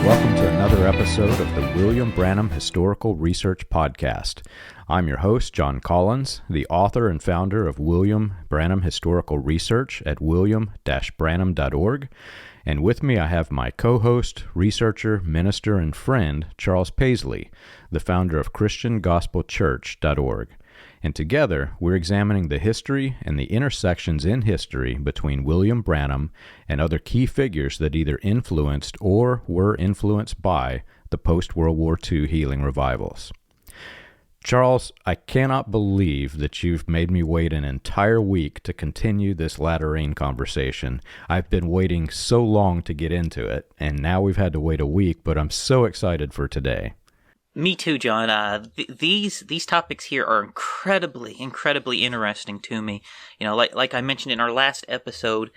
Welcome to another episode of the William Branham Historical Research Podcast. I'm your host, John Collins, the author and founder of William Branham Historical Research at william-branham.org. And with me I have my co-host, researcher, minister, and friend, Charles Paisley, the founder of ChristianGospelChurch.org. And together, we're examining the history and the intersections in history between William Branham and other key figures that either influenced or were influenced by the post-World War II healing revivals. Charles, I cannot believe that you've made me wait an entire week to continue this latter rain conversation. I've been waiting so long to get into it, and now we've had to wait a week, but I'm so excited for today. Me too, John. These topics here are incredibly interesting to me. You know, like I mentioned in our last episode,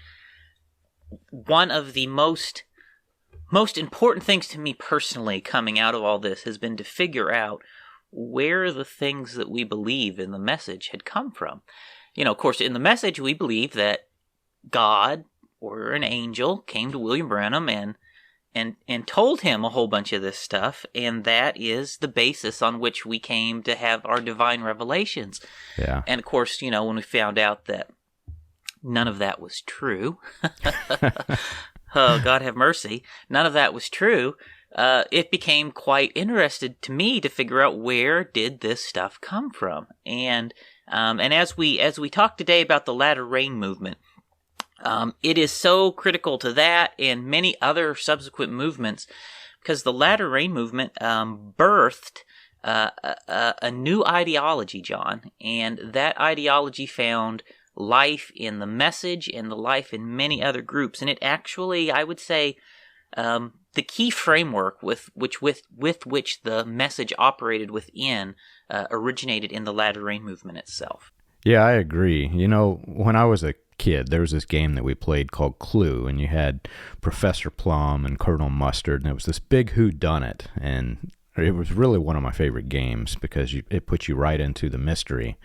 one of the most important things to me personally coming out of all this has been to figure out where the things that we believe in the message had come from. You know, of course, in the message we believe that God or an angel came to William Branham and told him a whole bunch of this stuff, and that is the basis on which we came to have our divine revelations. Yeah. And of course, you know, when we found out that none of that was true, oh, God have mercy, none of that was true, it became quite interesting to me to figure out where did this stuff come from. And as we talk today about the latter rain movement, it is so critical to that and many other subsequent movements because the latter rain movement birthed a new ideology, John, and that ideology found life in the message and the life in many other groups, and it actually, I would say, the key framework with which the message operated within originated in the latter rain movement itself. Yeah, I agree. You know, when I was a kid, there was this game that we played called Clue, and you had Professor Plum and Colonel Mustard, and it was this big whodunit, and it was really one of my favorite games because it put you right into the mystery.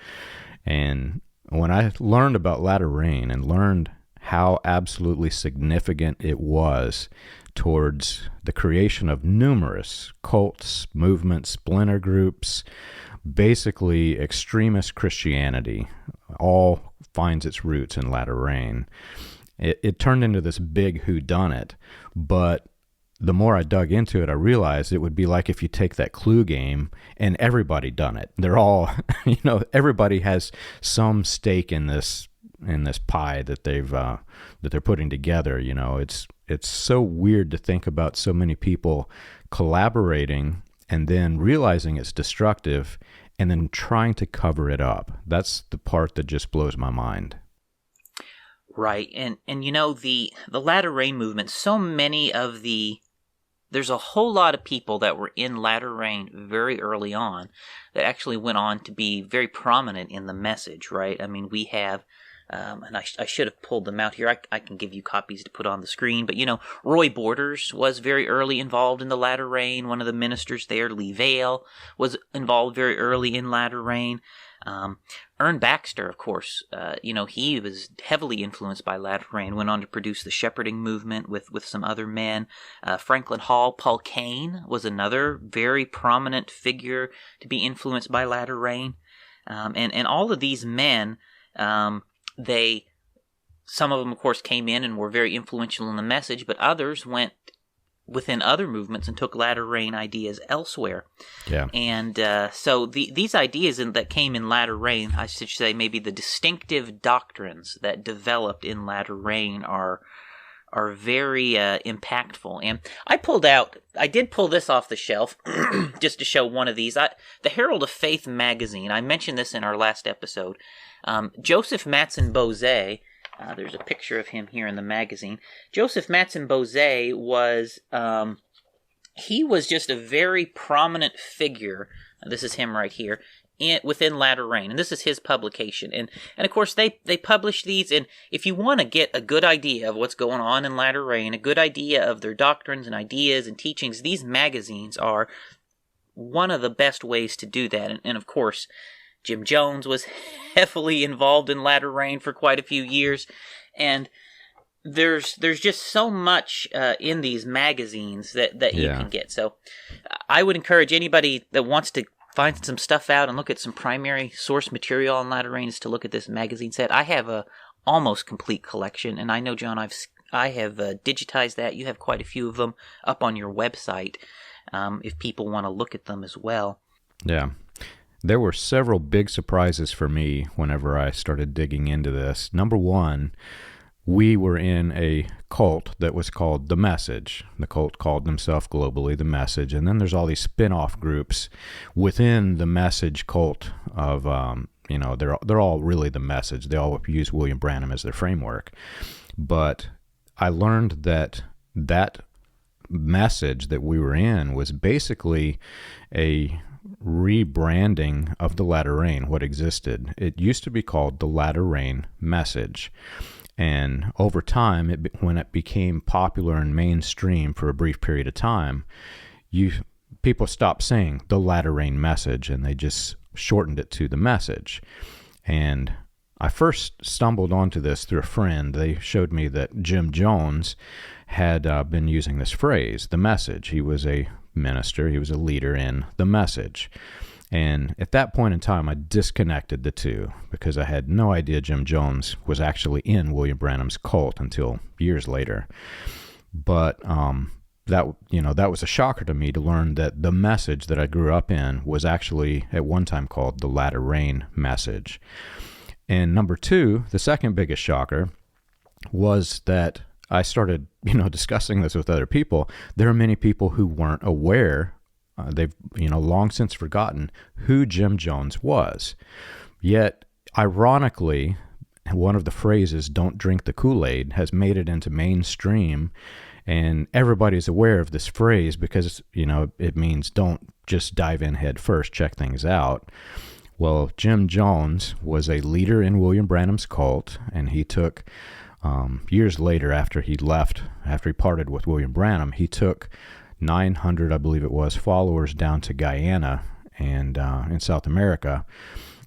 And when I learned about latter rain and learned how absolutely significant it was towards the creation of numerous cults, movements, splinter groups, basically extremist Christianity, all finds its roots in latter rain. It turned into this big whodunit, but the more I dug into it, I realized it would be like if you take that Clue game and everybody done it. They're all, you know, everybody has some stake in this pie that they're putting together. You know, it's so weird to think about so many people collaborating and then realizing it's destructive and then trying to cover it up. That's the part that just blows my mind. Right, and you know, the latter rain movement, there's a whole lot of people that were in latter rain very early on that actually went on to be very prominent in the message, right? I mean, we have, and I should have pulled them out here. I can give you copies to put on the screen. But, you know, Roy Borders was very early involved in the latter rain. One of the ministers there, Lee Vale, was involved very early in latter rain. Ern Baxter, of course, you know, he was heavily influenced by latter rain, went on to produce the shepherding movement with some other men. Franklin Hall, Paul Kane was another very prominent figure to be influenced by latter rain. And all of these men, some of them, of course, came in and were very influential in the message, but others went within other movements and took latter rain ideas elsewhere. Yeah. And so these ideas that came in latter rain, I should say maybe the distinctive doctrines that developed in latter rain are very impactful. And I did pull this off the shelf just to show one of these. The Herald of Faith magazine, I mentioned this in our last episode. Joseph Matson Bozé, there's a picture of him here in the magazine. Joseph Matson Bozé was just a very prominent figure. This is him right here. Within latter rain, and this is his publication, and of course they publish these. And if you want to get a good idea of what's going on in latter rain, a good idea of their doctrines and ideas and teachings, these magazines are one of the best ways to do that. And of course, Jim Jones was heavily involved in latter rain for quite a few years, and there's just so much in these magazines that you can get. So I would encourage anybody that wants to find some stuff out and look at some primary source material on latter rains to look at this magazine set. I have a almost complete collection, and I know, John, I have digitized that. You have quite a few of them up on your website if people want to look at them as well. Yeah. There were several big surprises for me whenever I started digging into this. Number one, we were in a cult that was called The Message. The cult called themselves globally The Message. And then there's all these spin-off groups within the Message cult of, they're all really The Message. They all use William Branham as their framework. But I learned that message that we were in was basically a rebranding of the Latter Rain, what existed. It used to be called the Latter Rain Message. And over time, when it became popular and mainstream for a brief period of time, people stopped saying the Latter Rain Message, and they just shortened it to the Message. And I first stumbled onto this through a friend. They showed me that Jim Jones had been using this phrase, the Message. He was a minister. He was a leader in the Message. And at that point in time, I disconnected the two because I had no idea Jim Jones was actually in William Branham's cult until years later. But that was a shocker to me to learn that the Message that I grew up in was actually at one time called the Latter Rain Message. And number two, the second biggest shocker, was that I started, discussing this with other people. There are many people who weren't aware. They've, long since forgotten who Jim Jones was. Yet, ironically, one of the phrases, "don't drink the Kool-Aid," has made it into mainstream, and everybody's aware of this phrase because, it means don't just dive in head first, check things out. Well, Jim Jones was a leader in William Branham's cult, and he took, years later after he parted with William Branham, he took 900, I believe it was, followers down to Guyana and in South America,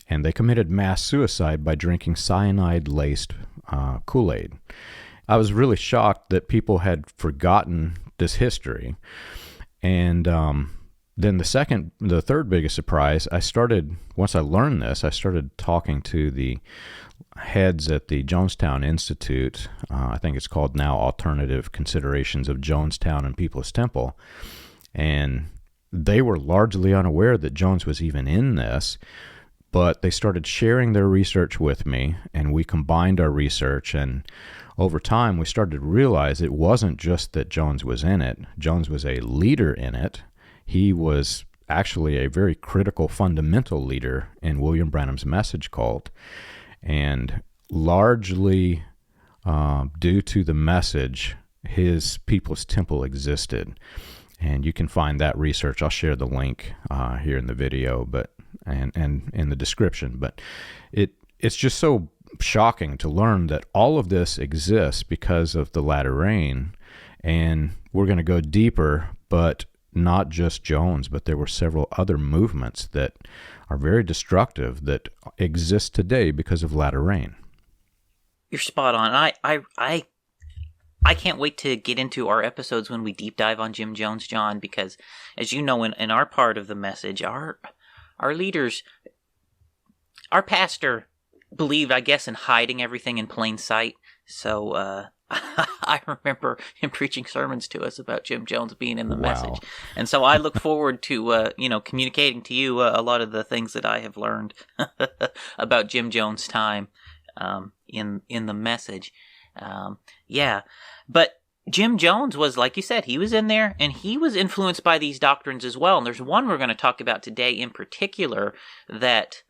and they committed mass suicide by drinking cyanide-laced Kool-Aid. I was really shocked that people had forgotten this history. And then the third biggest surprise, once I learned this, I started talking to the heads at the Jonestown Institute. I think it's called now Alternative Considerations of Jonestown and People's Temple. And they were largely unaware that Jones was even in this, but they started sharing their research with me, and we combined our research, and over time we started to realize it wasn't just that Jones was in it. Jones was a leader in it. He was actually a very critical, fundamental leader in William Branham's Message cult. And largely due to the Message, his People's Temple existed. And you can find that research. I'll share the link here in the video and in the description. But it's just so shocking to learn that all of this exists because of the Latter Rain. And we're going to go deeper, but not just Jones, but there were several other movements that are very destructive that exist today because of Latter Rain. You're spot on. I can't wait to get into our episodes when we deep dive on Jim Jones, John, because as you know, in our part of the Message, our leaders, our pastor believed, I guess, in hiding everything in plain sight. So I remember him preaching sermons to us about Jim Jones being in the Message. And so I look forward to, communicating to you a lot of the things that I have learned about Jim Jones' time in the Message. But Jim Jones was, like you said, he was in there, and he was influenced by these doctrines as well. And there's one we're going to talk about today in particular that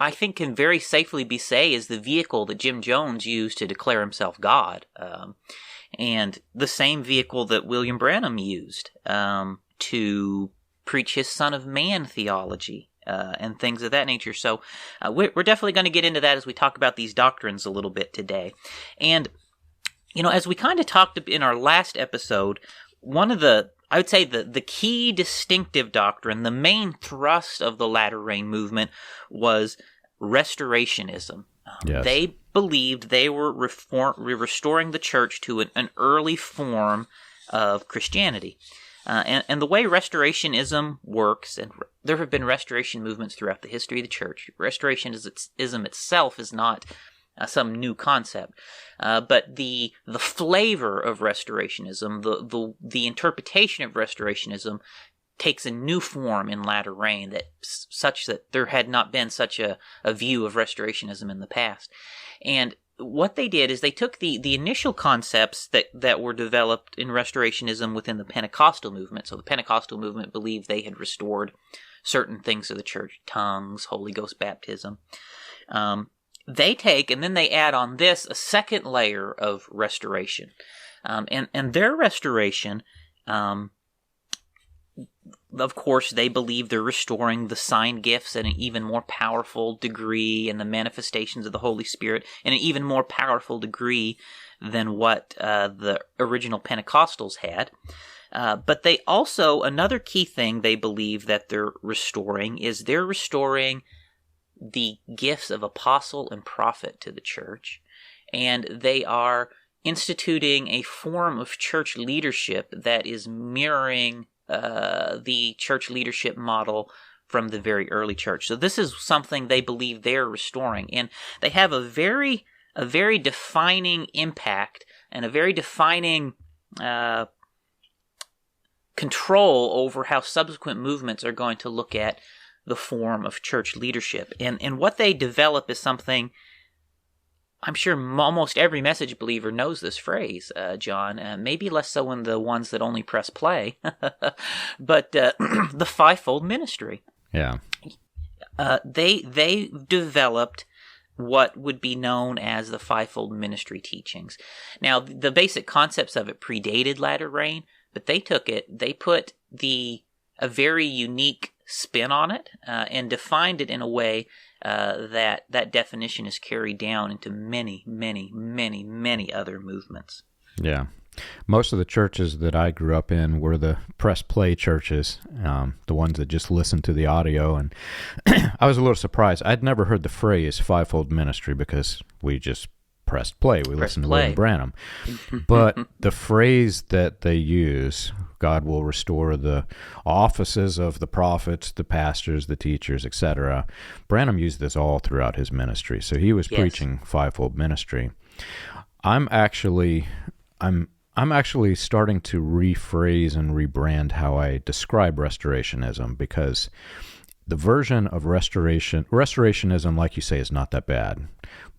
I think can very safely be say is the vehicle that Jim Jones used to declare himself God, and the same vehicle that William Branham used to preach his Son of Man theology and things of that nature. So we're definitely going to get into that as we talk about these doctrines a little bit today. And, as we kind of talked in our last episode, I would say the key distinctive doctrine, the main thrust of the Latter Rain movement was restorationism. Yes. They believed they were restoring the church to an early form of Christianity. And the way Restorationism works, and there have been Restoration movements throughout the history of the church. Restorationism itself is not some new concept, but the flavor of Restorationism, the interpretation of Restorationism, takes a new form in latter rain, such that there had not been such a view of Restorationism in the past. And what they did is they took the initial concepts that were developed in Restorationism within the Pentecostal movement. So the Pentecostal movement believed they had restored certain things of the church, tongues, Holy Ghost baptism. They take, and then they add on this a second layer of restoration. And their restoration, of course, they believe they're restoring the sign gifts at an even more powerful degree, and the manifestations of the Holy Spirit in an even more powerful degree than what the original Pentecostals had. But they also, another key thing they believe that they're restoring is they're restoring the gifts of apostle and prophet to the church, and they are instituting a form of church leadership that is mirroring the church leadership model from the very early church. So this is something they believe they're restoring, and they have a very defining impact and a very defining control over how subsequent movements are going to look at the form of church leadership. And what they develop is something, I'm sure almost every message believer knows this phrase, John, maybe less so in the ones that only press play, but the fivefold ministry. Yeah. They developed what would be known as the fivefold ministry teachings. Now, the basic concepts of it predated latter rain, but they put a very unique spin on it, and defined it in a way that definition is carried down into many, many, many, many other movements. Yeah. Most of the churches that I grew up in were the press play churches, the ones that just listened to the audio. And I was a little surprised. I'd never heard the phrase fivefold ministry because we just pressed play. We listened to William Branham. But the phrase that they use, God will restore the offices of the prophets, the pastors, the teachers, etc. Branham used this all throughout his ministry. So he was preaching fivefold ministry. I'm actually starting to rephrase and rebrand how I describe Restorationism, because the version of Restorationism, like you say, is not that bad.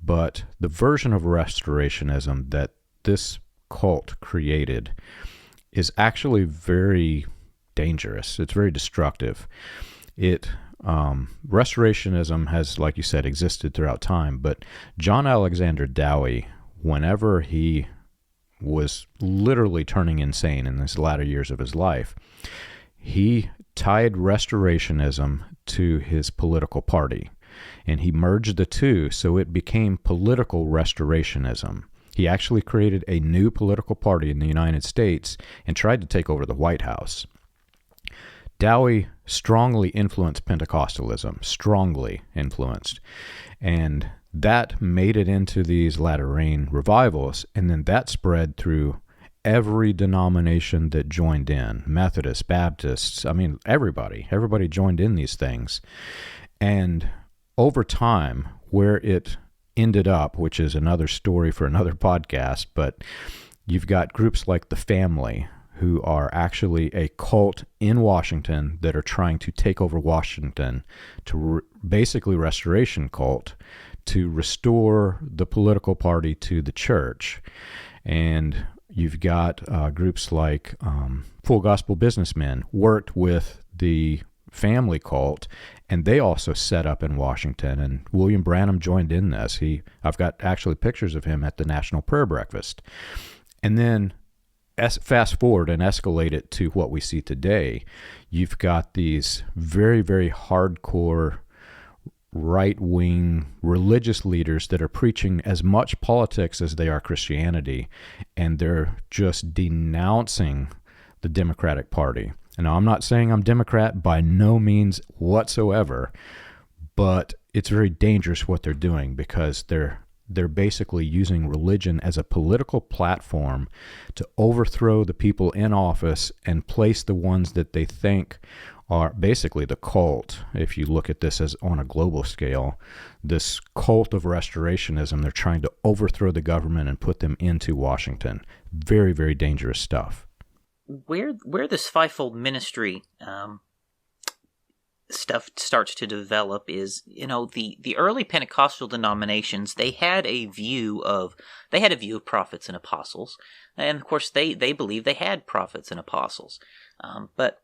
But the version of Restorationism that this cult created is actually very dangerous. It's very destructive. Restorationism has, like you said, existed throughout time, but John Alexander Dowie, whenever he was literally turning insane in his latter years of his life, he tied Restorationism to his political party, and he merged the two, so it became political Restorationism. He actually created a new political party in the United States and tried to take over the White House. Dowie strongly influenced Pentecostalism, strongly influenced, and that made it into these latter rain revivals, and then that spread through every denomination that joined in, Methodists, Baptists, everybody joined in these things. And over time, where it ended up, which is another story for another podcast, but you've got groups like the Family, who are actually a cult in Washington that are trying to take over Washington, to basically restoration cult, to restore the political party to the church. And you've got groups like Full Gospel Businessmen worked with the Family cult, and they also set up in Washington, and William Branham joined in this. I've got actually pictures of him at the National Prayer Breakfast. And then fast forward and escalate it to what we see today. You've got these very, very hardcore right-wing religious leaders that are preaching as much politics as they are Christianity, and they're just denouncing the Democratic Party. And now, I'm not saying I'm Democrat by no means whatsoever, but it's very dangerous what they're doing, because they're basically using religion as a political platform to overthrow the people in office and place the ones that they think are basically the cult. If you look at this as on a global scale, this cult of restorationism, they're trying to overthrow the government and put them into Washington. Very, very dangerous stuff. Where this fivefold ministry stuff starts to develop is, the early Pentecostal denominations, they had a view of prophets and apostles, and of course they believed they had prophets and apostles, but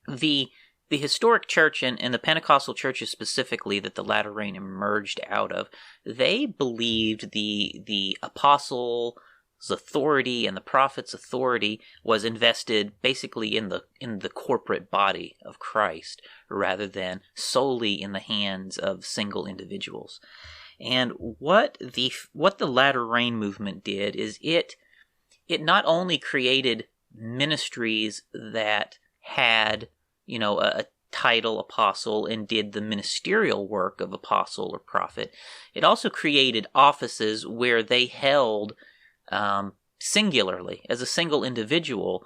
the historic church and the Pentecostal churches specifically that the latter rain emerged out of, they believed the apostles' authority and the prophet's authority was invested basically in the corporate body of Christ, rather than solely in the hands of single individuals. And what the latter rain movement did is it not only created ministries that had a title apostle and did the ministerial work of apostle or prophet, it also created offices where they held singularly, as a single individual,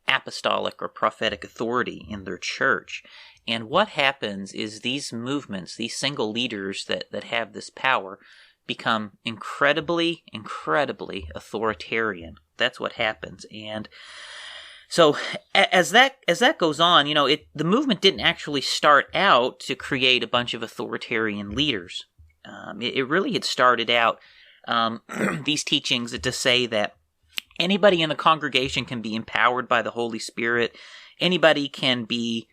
apostolic or prophetic authority in their church. And what happens is these movements, these single leaders that have this power, become incredibly, incredibly authoritarian. That's what happens. And so as that goes on, the movement didn't actually start out to create a bunch of authoritarian leaders. It really had started out these teachings to say that anybody in the congregation can be empowered by the Holy Spirit. Anybody can be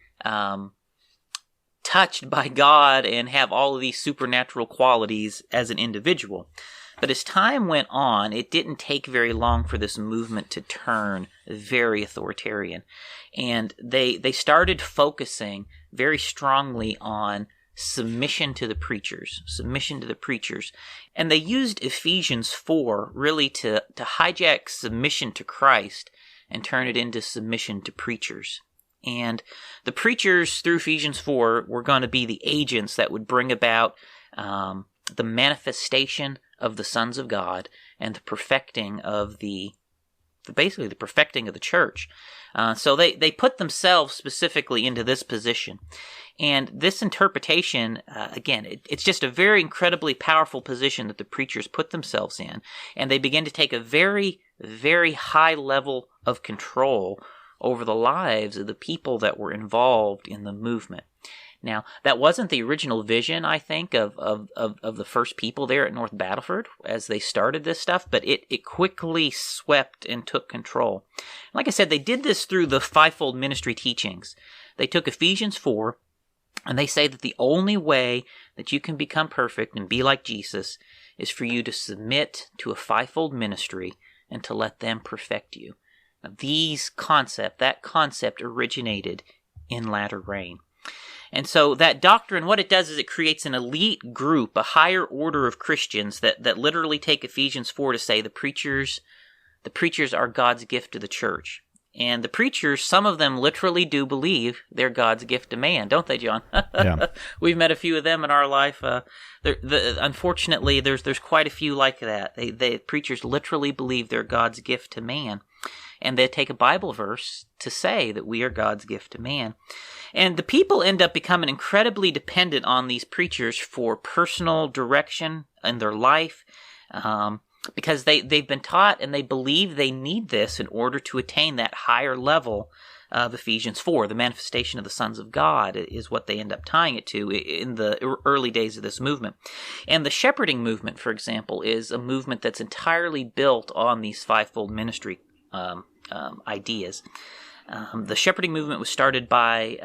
touched by God and have all of these supernatural qualities as an individual. But as time went on, it didn't take very long for this movement to turn very authoritarian. And they started focusing very strongly on submission to the preachers. And they used Ephesians 4 really to hijack submission to Christ and turn it into submission to preachers. And the preachers through Ephesians 4 were going to be the agents that would bring about the manifestation of the sons of God and the perfecting of basically the perfecting of the church. So they put themselves specifically into this position. And this interpretation, again, it's just a very incredibly powerful position that the preachers put themselves in. And they begin to take a very, very high level of control over the lives of the people that were involved in the movement. Now, that wasn't the original vision, I think, of the first people there at North Battleford as they started this stuff, but it quickly swept and took control. Like I said, they did this through the fivefold ministry teachings. They took Ephesians 4, and they say that the only way that you can become perfect and be like Jesus is for you to submit to a fivefold ministry and to let them perfect you. Now, that concept originated in latter rain. And so that doctrine, what it does is it creates an elite group, a higher order of Christians that literally take Ephesians 4 to say the preachers are God's gift to the church. And the preachers, some of them literally do believe they're God's gift to man, don't they, John? Yeah. We've met a few of them in our life. Unfortunately, there's quite a few like that. The preachers literally believe they're God's gift to man. And they take a Bible verse to say that we are God's gift to man. And the people end up becoming incredibly dependent on these preachers for personal direction in their life, because they've been taught and they believe they need this in order to attain that higher level of Ephesians 4. The manifestation of the sons of God is what they end up tying it to in the early days of this movement. And the shepherding movement, for example, is a movement that's entirely built on these fivefold ministry ideas. The shepherding movement was started by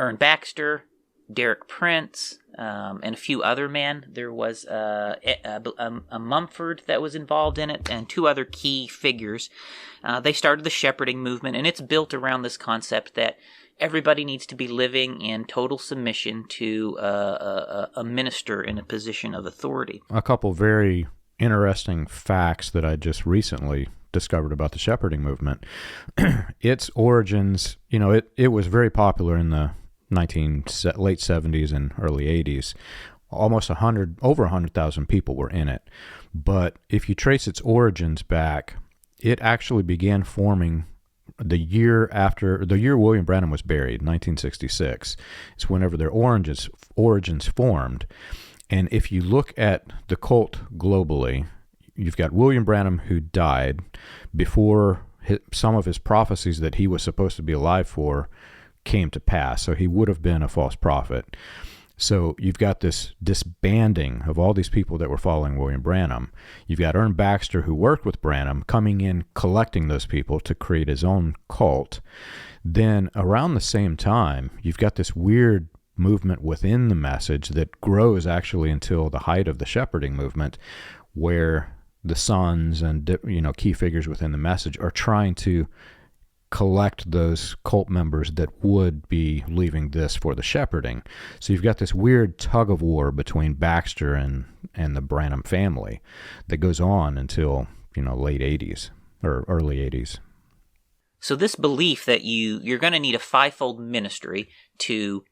Ern Baxter, Derek Prince, and a few other men. There was a Mumford that was involved in it, and two other key figures. They started the shepherding movement, and it's built around this concept that everybody needs to be living in total submission to a minister in a position of authority. A couple very interesting facts that I just recently discovered about the shepherding movement. Its origins, it was very popular in the late 70s and early 80s. Almost over 100,000 people were in it. But if you trace its origins back, it actually began forming the year William Branham was buried, 1966. It's whenever their origins formed. And if you look at the cult globally, you've got William Branham, who died before some of his prophecies that he was supposed to be alive for came to pass. So he would have been a false prophet. So you've got this disbanding of all these people that were following William Branham. You've got Ern Baxter, who worked with Branham, coming in, collecting those people to create his own cult. Then around the same time, you've got this weird movement within the message that grows actually until the height of the shepherding movement, where the sons and key figures within the message are trying to collect those cult members that would be leaving this for the shepherding. So you've got this weird tug of war between Baxter and the Branham family that goes on until late 80s or early 80s. So this belief that you're going to need a fivefold ministry to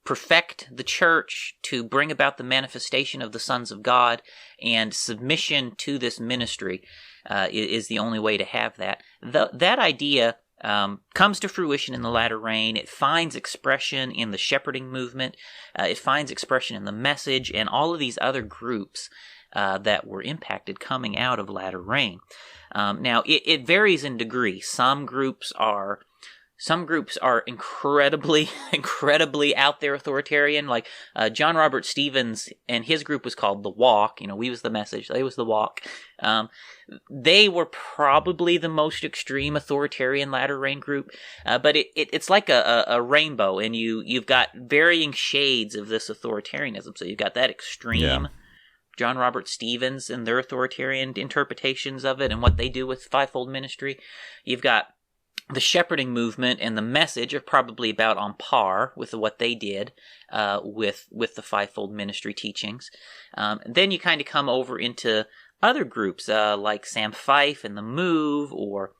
perfect the church, to bring about the manifestation of the sons of God, and submission to this ministry is the only way to have that. That idea comes to fruition in the latter rain. It finds expression in the shepherding movement. It finds expression in the message and all of these other groups that were impacted coming out of latter rain. Now, it varies in degree. Some groups are incredibly out there authoritarian. Like John Robert Stevens and his group was called The Walk. We was the message, they was The Walk. They were probably the most extreme authoritarian latter rain group. But it's like a rainbow, and you've got varying shades of this authoritarianism. So you've got that extreme. Yeah. John Robert Stevens and their authoritarian interpretations of it and what they do with fivefold ministry. You've got the shepherding movement and the message are probably about on par with what they did with the fivefold ministry teachings. Then you kind of come over into other groups like Sam Fife and the Move, or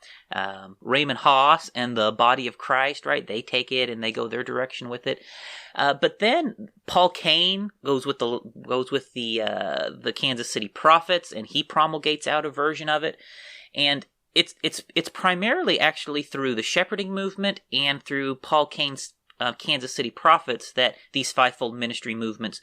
Raymond Haas and the Body of Christ. Right? They take it and they go their direction with it. But then Paul Cain goes with the Kansas City Prophets, and he promulgates out a version of it. And it's primarily actually through the shepherding movement and through Paul Cain's Kansas City Prophets that these fivefold ministry movements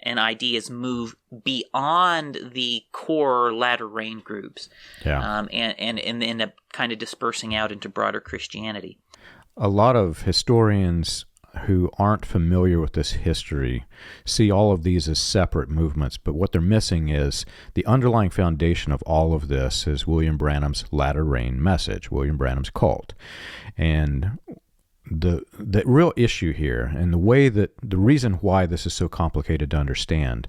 and ideas move beyond the core latter rain groups, and end up kind of dispersing out into broader Christianity. A lot of historians who aren't familiar with this history see all of these as separate movements, but what they're missing is the underlying foundation of all of this is William Branham's latter rain message, William Branham's cult. And the real issue here, and the reason why this is so complicated to understand,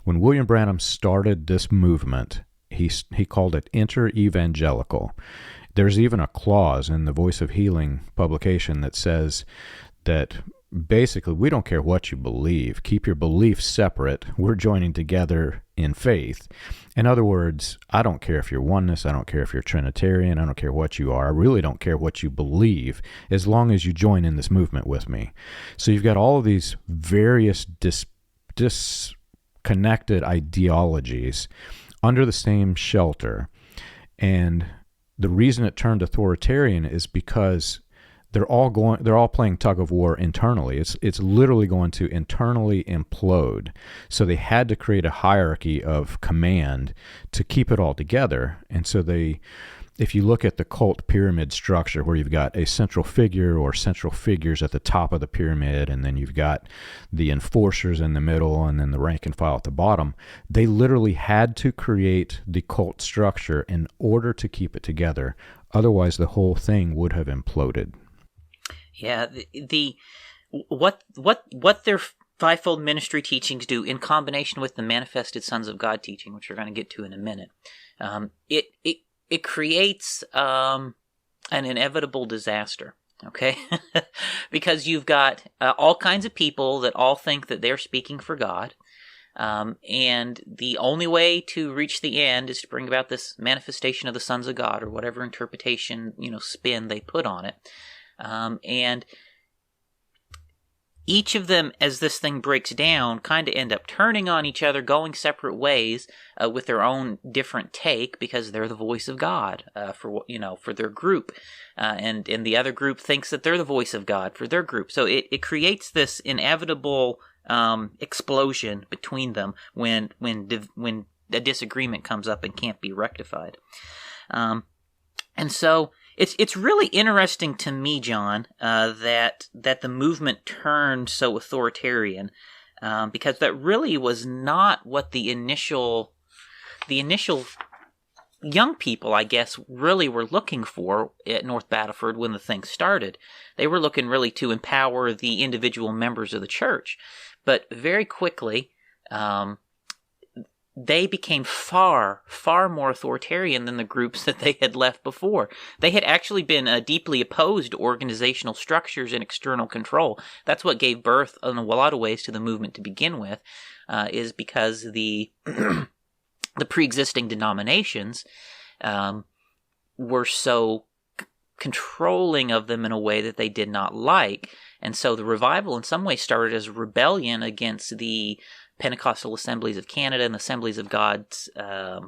when William Branham started this movement, he called it inter-evangelical. There's even a clause in the Voice of Healing publication that says that basically we don't care what you believe. Keep your beliefs separate. We're joining together in faith. In other words, I don't care if you're oneness. I don't care if you're Trinitarian. I don't care what you are. I really don't care what you believe as long as you join in this movement with me. So you've got all of these various disconnected ideologies under the same shelter. And the reason it turned authoritarian is because they're all playing tug of war internally. It's literally going to internally implode. So they had to create a hierarchy of command to keep it all together. And so if you look at the cult pyramid structure, where you've got a central figure or central figures at the top of the pyramid, and then you've got the enforcers in the middle, and then the rank and file at the bottom, they literally had to create the cult structure in order to keep it together. Otherwise, the whole thing would have imploded. Yeah, what their fivefold ministry teachings do in combination with the manifested sons of God teaching, which we're going to get to in a minute, it creates an inevitable disaster. Okay, because you've got all kinds of people that all think that they're speaking for God, and the only way to reach the end is to bring about this manifestation of the sons of God, or whatever interpretation spin they put on it. And each of them, as this thing breaks down, kind of end up turning on each other, going separate ways with their own different take, because they're the voice of God for their group, and the other group thinks that they're the voice of God for their group. So it creates this inevitable explosion between them when a disagreement comes up and can't be rectified. And so it's really interesting to me, John, that the movement turned so authoritarian, because that really was not what the initial young people, I guess, really were looking for at North Battleford when the thing started. They were looking really to empower the individual members of the church, but very quickly, they became far, far more authoritarian than the groups that they had left before. They had actually been deeply opposed to organizational structures and external control. That's what gave birth, in a lot of ways, to the movement to begin with, is because the the pre-existing denominations were so controlling of them in a way that they did not like. And so the revival in some ways started as a rebellion against the Pentecostal Assemblies of Canada and Assemblies of God's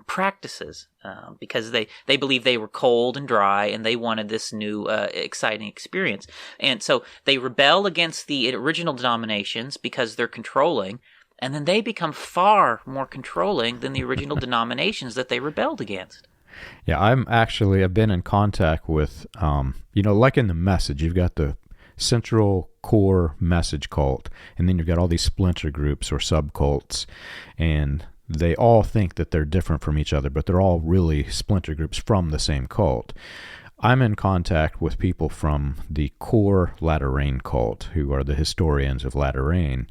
practices, because they believed they were cold and dry, and they wanted this new exciting experience. And so they rebel against the original denominations because they're controlling, and then they become far more controlling than the original denominations that they rebelled against. Yeah, I've been in contact with, like in the Message, you've got the central core message cult, and then you've got all these splinter groups or subcults, and they all think that they're different from each other, but they're all really splinter groups from the same cult. I'm in contact with people from the core Latter Rain cult, who are the historians of Latter Rain,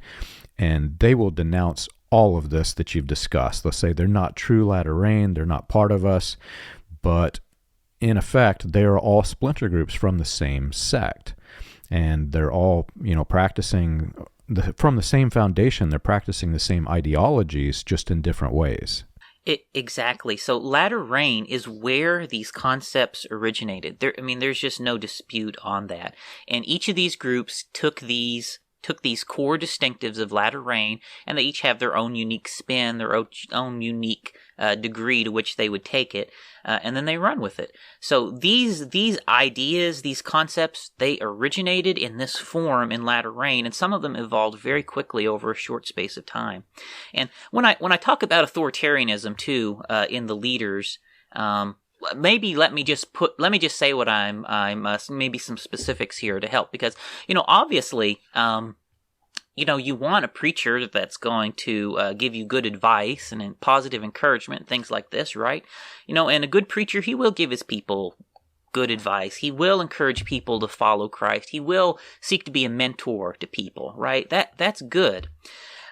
and they will denounce all of this that you've discussed. They'll say they're not true Latter Rain, they're not part of us, but in effect, they are all splinter groups from the same sect. And they're all, practicing from the same foundation. They're practicing the same ideologies, just in different ways. Exactly. So Latter Rain is where these concepts originated. There's just no dispute on that. And each of these groups took these core distinctives of Latter Rain, and they each have their own unique spin, their own unique degree to which they would take it, and then they run with it. So these ideas, these concepts, they originated in this form in Latter Rain, and some of them evolved very quickly over a short space of time. And when I talk about authoritarianism too, in the leaders, maybe let me just say what I'm maybe some specifics here to help, because obviously you want a preacher that's going to give you good advice and positive encouragement, things like this, right? And a good preacher, he will give his people good advice. He will encourage people to follow Christ. He will seek to be a mentor to people, right? That's good.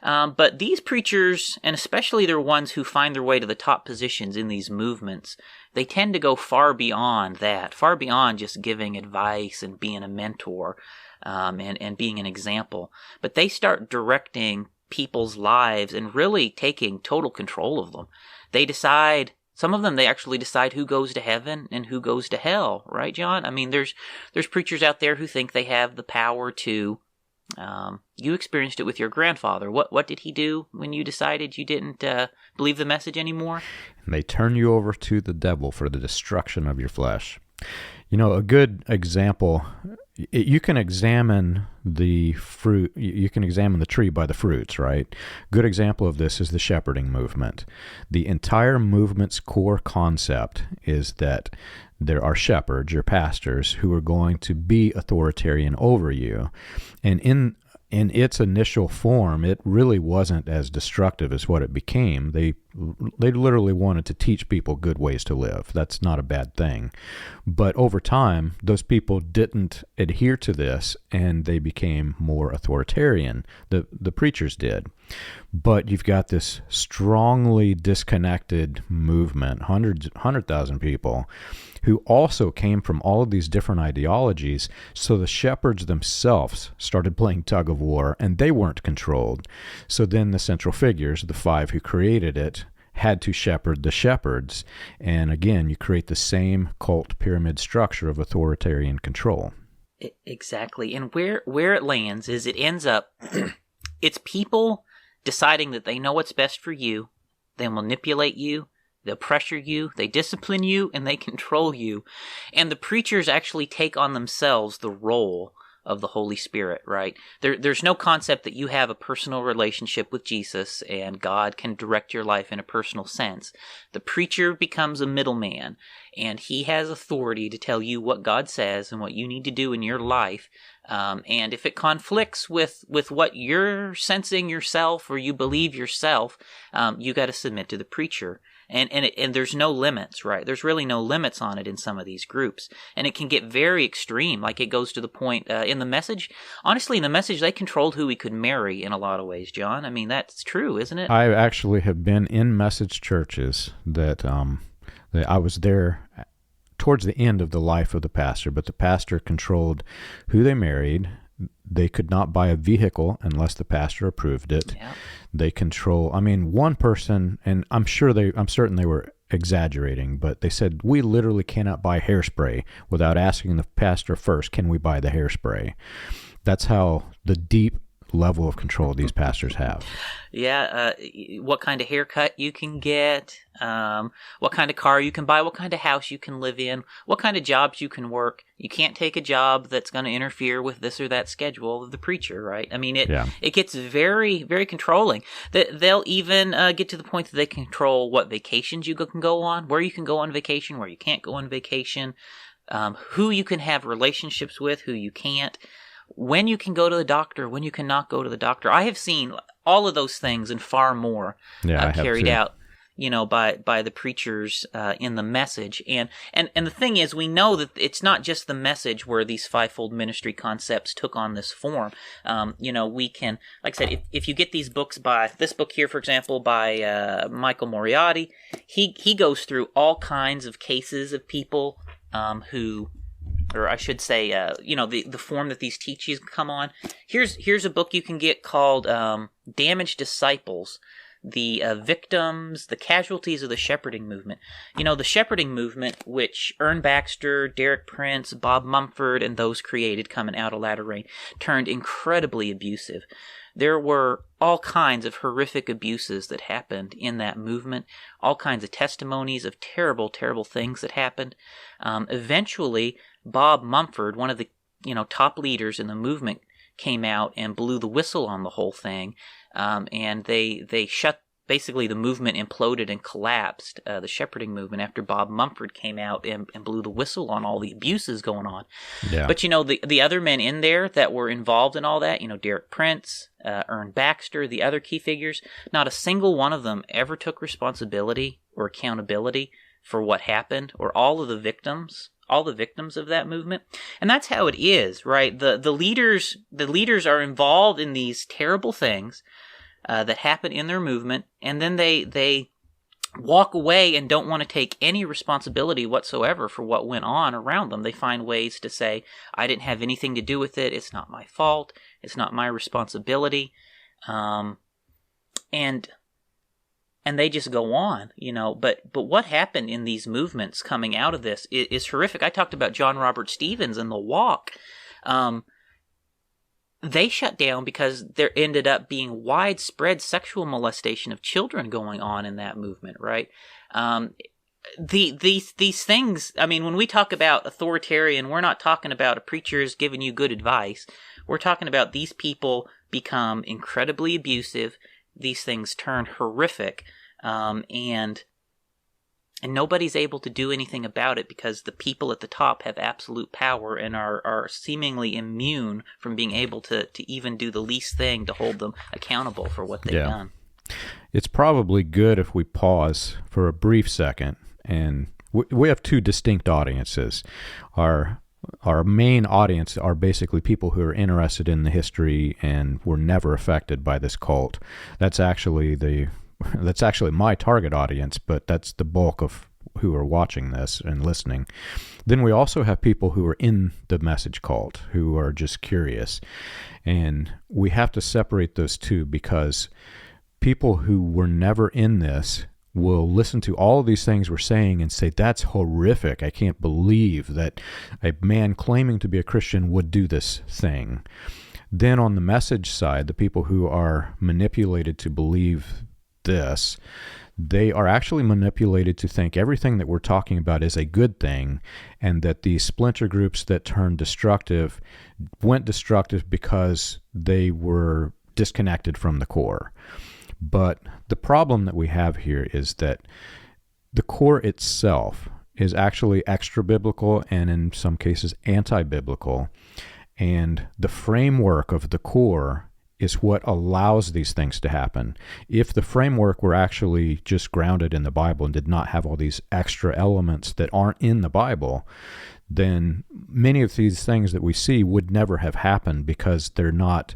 But these preachers, and especially the ones who find their way to the top positions in these movements, they tend to go far beyond that, far beyond just giving advice and being a mentor, and being an example. But they start directing people's lives and really taking total control of them. Some of them, they actually decide who goes to heaven and who goes to hell, right, John? There's preachers out there who think they have the power to. You experienced it with your grandfather. What did he do when you decided you didn't believe the message anymore? And they turn you over to the devil for the destruction of your flesh. A good example, you can examine the fruit, you can examine the tree by the fruits, right? Good example of this is the shepherding movement. The entire movement's core concept is that there are shepherds, your pastors, who are going to be authoritarian over you. And in its initial form, it really wasn't as destructive as what it became. They literally wanted to teach people good ways to live. That's not a bad thing. But over time, those people didn't adhere to this, and they became more authoritarian. The preachers did. But you've got this strongly disconnected movement, 100,000 people, who also came from all of these different ideologies. So the shepherds themselves started playing tug of war, and they weren't controlled. So then the central figures, the five who created it, had to shepherd the shepherds. And again, you create the same cult pyramid structure of authoritarian control. Exactly. And where it lands is it ends up, it's people deciding that they know what's best for you. They manipulate you. They'll pressure you. They discipline you, and they control you. And the preachers actually take on themselves the role of the Holy Spirit, right? There's no concept that you have a personal relationship with Jesus and God can direct your life in a personal sense. The preacher becomes a middleman, and he has authority to tell you what God says and what you need to do in your life. And if it conflicts with what you're sensing yourself or you believe yourself, you got to submit to the preacher. And there's no limits, right? There's really no limits on it in some of these groups. And it can get very extreme. Like it goes to the point in the Message. Honestly, in the Message, they controlled who we could marry in a lot of ways, John. I mean, that's true, isn't it? I actually have been in Message churches that I was there towards the end of the life of the pastor, but the pastor controlled who they married. They could not buy a vehicle unless the pastor approved it. Yeah. They control, I mean, one person, and I'm certain they were exaggerating, but they said, we literally cannot buy hairspray without asking the pastor first, can we buy the hairspray? That's how the deep level of control these pastors have. Yeah, what kind of haircut you can get, what kind of car you can buy, what kind of house you can live in, what kind of jobs you can work. You can't take a job that's going to interfere with this or that schedule of the preacher, right? I mean, it gets very, very controlling. They'll even get to the point that they control what vacations you can go on, where you can go on vacation, where you can't go on vacation, who you can have relationships with, who you can't, when you can go to the doctor, when you cannot go to the doctor. I have seen all of those things and far more carried out, by the preachers in the Message. And the thing is, we know that it's not just the Message where these fivefold ministry concepts took on this form. We can, like I said, if you get these books by this book here, for example, by Michael Moriarty, he goes through all kinds of cases of people who, or I should say, the form that these teachings come on. Here's a book you can get called Damaged Disciples, the victims, the casualties of the shepherding movement. The shepherding movement, which Ern Baxter, Derek Prince, Bob Mumford, and those created coming out of Latter Rain, turned incredibly abusive. There were all kinds of horrific abuses that happened in that movement, all kinds of testimonies of terrible, terrible things that happened. Eventually, Bob Mumford, one of the top leaders in the movement, came out and blew the whistle on the whole thing, and they shut. Basically, the movement imploded and collapsed, the shepherding movement, after Bob Mumford came out and blew the whistle on all the abuses going on. Yeah. But, the other men in there that were involved in all that, Derek Prince, Ern Baxter, the other key figures, not a single one of them ever took responsibility or accountability for what happened, or all the victims of that movement. And that's how it is, right? The leaders are involved in these terrible things that happen in their movement, and then they walk away and don't want to take any responsibility whatsoever for what went on around them. They find ways to say, I didn't have anything to do with it, it's not my fault, it's not my responsibility, and they just go on, But what happened in these movements coming out of this is horrific. I talked about John Robert Stevens and the Walk. They shut down because there ended up being widespread sexual molestation of children going on in that movement, right? These things, I mean, when we talk about authoritarian, we're not talking about a preacher's giving you good advice. We're talking about these people become incredibly abusive. These things turn horrific, and nobody's able to do anything about it because the people at the top have absolute power and are seemingly immune from being able to even do the least thing to hold them accountable for what they've done. It's probably good if we pause for a brief second, and we have two distinct audiences. Our main audience are basically people who are interested in the history and were never affected by this cult. That's actually my target audience, but that's the bulk of who are watching this and listening. Then we also have people who are in the Message cult, who are just curious. And we have to separate those two, because people who were never in this will listen to all of these things we're saying and say, that's horrific. I can't believe that a man claiming to be a Christian would do this thing. Then on the message side, the people who are manipulated to believe this, they are actually manipulated to think everything that we're talking about is a good thing, and that these splinter groups that turned destructive went destructive because they were disconnected from the core. But the problem that we have here is that the core itself is actually extra-biblical and in some cases anti-biblical, and the framework of the core is what allows these things to happen. If the framework were actually just grounded in the Bible and did not have all these extra elements that aren't in the Bible, then many of these things that we see would never have happened, because they're not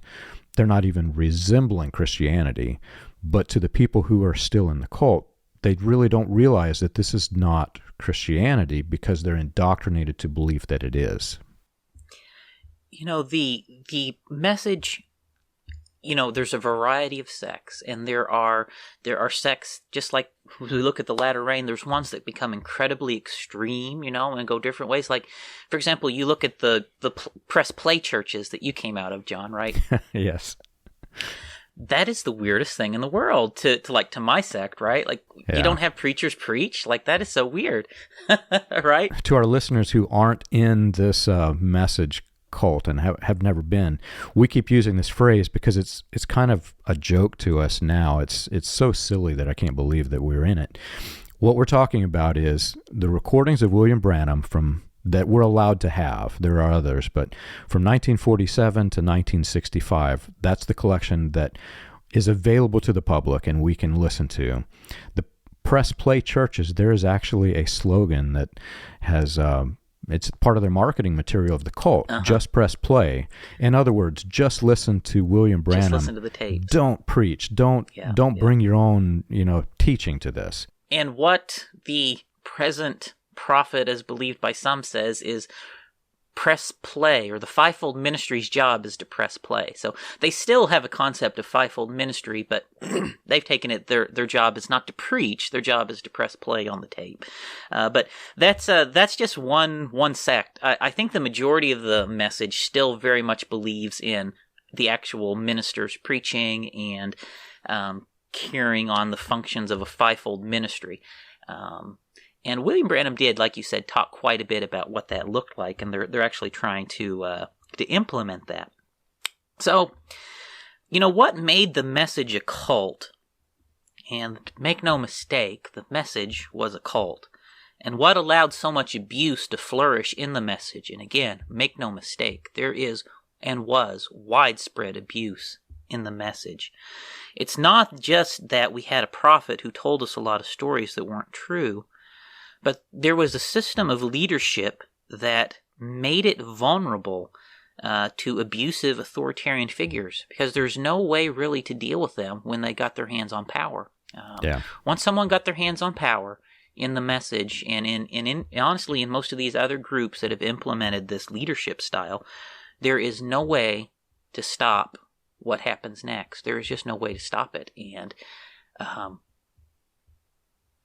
even resembling Christianity. But to the people who are still in the cult, they really don't realize that this is not Christianity, because they're indoctrinated to believe that it is. The message, there's a variety of sects, and there are sects, just like we look at the latter rain, there's ones that become incredibly extreme, and go different ways. Like, for example, you look at the press play churches that you came out of, John, right? Yes. That is the weirdest thing in the world to my sect, right? Like, yeah. You don't have preachers preach? Like, that is so weird, right? To our listeners who aren't in this message cult and have never been, we keep using this phrase because it's kind of a joke to us now. It's so silly that I can't believe that we're in it. What we're talking about is the recordings of William Branham that we're allowed to have. There are others, but from 1947 to 1965, that's the collection that is available to the public and we can listen to. The press play churches, there is actually a slogan that has it's part of their marketing material of the cult. Just press play. In other words, just listen to William Branham. Just listen to the tapes. Don't preach. Don't bring your own, teaching to this. And what the present prophet, as believed by some, says is press play, or the fivefold ministry's job is to press play. So they still have a concept of fivefold ministry, but they've taken it, their job is not to preach, their job is to press play on the tape. But that's just one sect. I think the majority of the message still very much believes in the actual ministers preaching and carrying on the functions of a fivefold ministry. And William Branham did, like you said, talk quite a bit about what that looked like, and they're actually trying to implement that. So, what made the message a cult? And make no mistake, the message was a cult. And what allowed so much abuse to flourish in the message? And again, make no mistake, there is and was widespread abuse in the message. It's not just that we had a prophet who told us a lot of stories that weren't true, but there was a system of leadership that made it vulnerable to abusive authoritarian figures, because there's no way really to deal with them when they got their hands on power. Once someone got their hands on power in the message, and in honestly in most of these other groups that have implemented this leadership style, there is no way to stop what happens next. There is just no way to stop it. And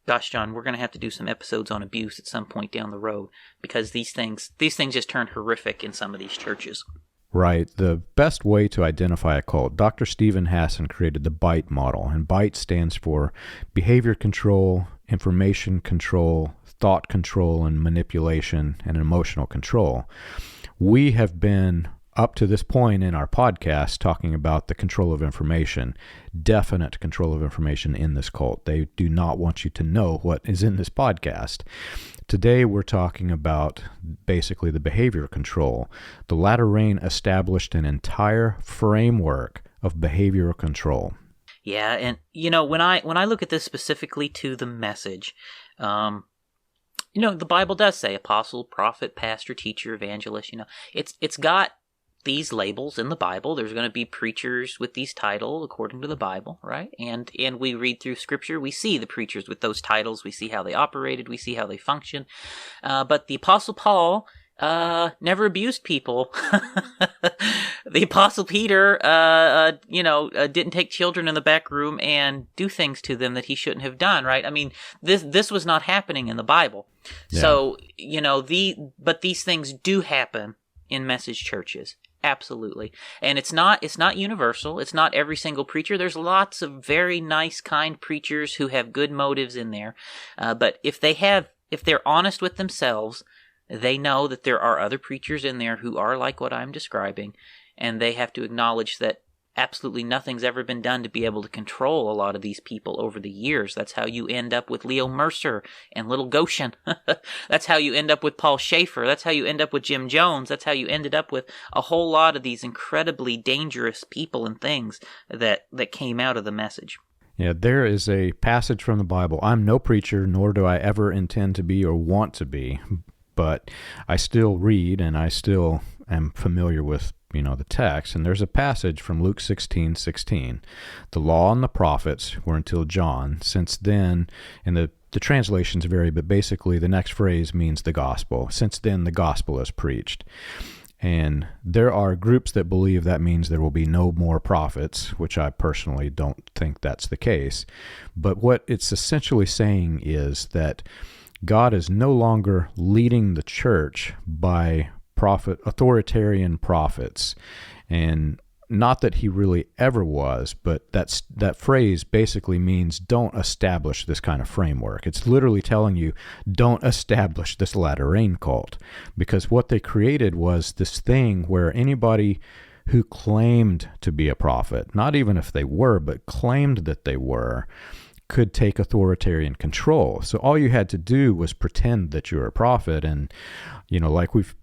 gosh, John, we're going to have to do some episodes on abuse at some point down the road, because these things just turn horrific in some of these churches. Right. The best way to identify a cult, Dr. Stephen Hassan created the BITE model, and BITE stands for behavior control, information control, thought control, and manipulation, and emotional control. We have been up to this point in our podcast talking about the control of information, definite control of information in this cult. They do not want you to know what is in this podcast. Today we're talking about basically the behavior control. The latter rain established an entire framework of behavioral control. Yeah, and when I look at this specifically to the message, the Bible does say apostle, prophet, pastor, teacher, evangelist. It's got these labels in the Bible. There's going to be preachers with these titles according to the Bible, right? And we read through Scripture, we see the preachers with those titles, we see how they operated, we see how they function. But the Apostle Paul Never abused people. The Apostle Peter, didn't take children in the back room and do things to them that he shouldn't have done, right? I mean, this was not happening in the Bible. Yeah. So, but these things do happen in message churches. Absolutely. And it's not universal. It's not every single preacher. There's lots of very nice, kind preachers who have good motives in there. But if they're honest with themselves, they know that there are other preachers in there who are like what I'm describing, and they have to acknowledge that absolutely nothing's ever been done to be able to control a lot of these people over the years. That's how you end up with Leo Mercer and Little Goshen. That's how you end up with Paul Schaefer. That's how you end up with Jim Jones. That's how you ended up with a whole lot of these incredibly dangerous people and things that came out of the message. Yeah, there is a passage from the Bible. I'm no preacher, nor do I ever intend to be or want to be, but I still read and I still am familiar with the text. And there's a passage from Luke 16:16. The law and the prophets were until John. Since then, and the translations vary, but basically the next phrase means the gospel. Since then, the gospel is preached. And there are groups that believe that means there will be no more prophets, which I personally don't think that's the case. But what it's essentially saying is that God is no longer leading the church by authoritarian prophets, and not that he really ever was, but that phrase basically means don't establish this kind of framework. It's literally telling you don't establish this latter rain cult, because what they created was this thing where anybody who claimed to be a prophet, not even if they were, but claimed that they were, could take authoritarian control. So all you had to do was pretend that you were a prophet, and like we've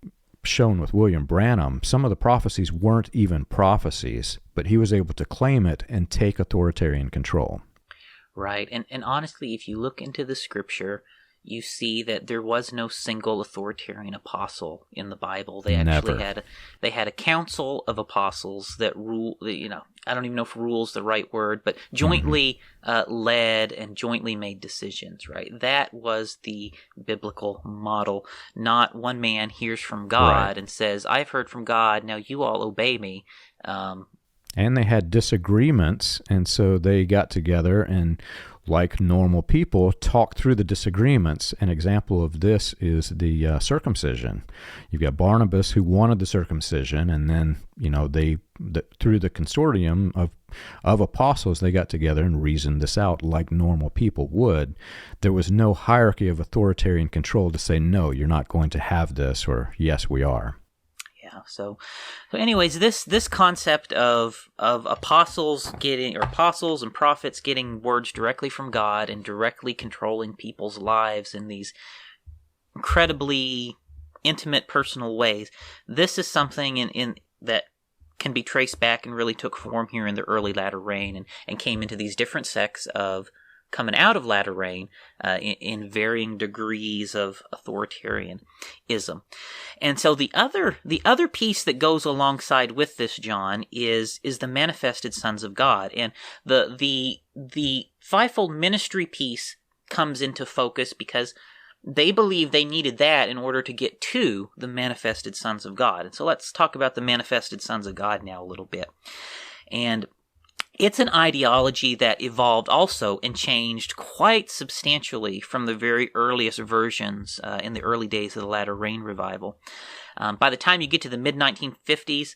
shown with William Branham, some of the prophecies weren't even prophecies, but he was able to claim it and take authoritarian control. Right. And honestly, if you look into the scripture, you see that there was no single authoritarian apostle in the Bible. They actually had a council of apostles that rule, I don't even know if rule's the right word, but jointly led and jointly made decisions, right? That was the biblical model. Not one man hears from God and says, I've heard from God, now you all obey me. And they had disagreements, and so they got together and, like normal people, talked through the disagreements. An example of this is the circumcision. You've got Barnabas, who wanted the circumcision, and then through the consortium of apostles, they got together and reasoned this out like normal people would. There was no hierarchy of authoritarian control to say, no, you're not going to have this, or yes, we are. So anyways, this concept of apostles and prophets getting words directly from God and directly controlling people's lives in these incredibly intimate, personal ways, this is something in that can be traced back and really took form here in the early latter rain and came into these different sects of coming out of latter rain in varying degrees of authoritarianism. And so the other piece that goes alongside with this, John, is the manifested sons of God. And the fivefold ministry piece comes into focus because they believe they needed that in order to get to the manifested sons of God. And so let's talk about the manifested sons of God now a little bit. And it's an ideology that evolved also and changed quite substantially from the very earliest versions in the early days of the latter rain revival. By the time you get to the mid-1950s,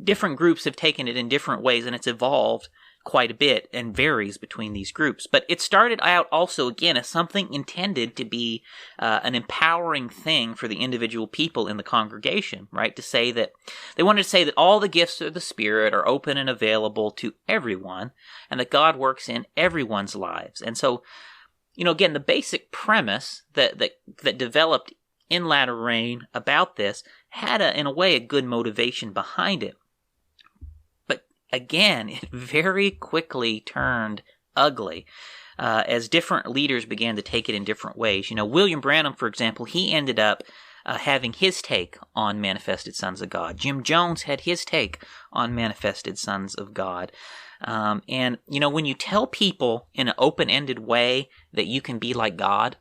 different groups have taken it in different ways, and it's evolved quite a bit and varies between these groups. But it started out also, again, as something intended to be an empowering thing for the individual people in the congregation, right? They wanted to say that all the gifts of the Spirit are open and available to everyone, and that God works in everyone's lives. And so, again, the basic premise that developed in latter rain about this had, in a way, a good motivation behind it. Again, it very quickly turned ugly as different leaders began to take it in different ways. William Branham, for example, he ended up having his take on manifested sons of God. Jim Jones had his take on manifested sons of God. And when you tell people in an open-ended way that you can be like God,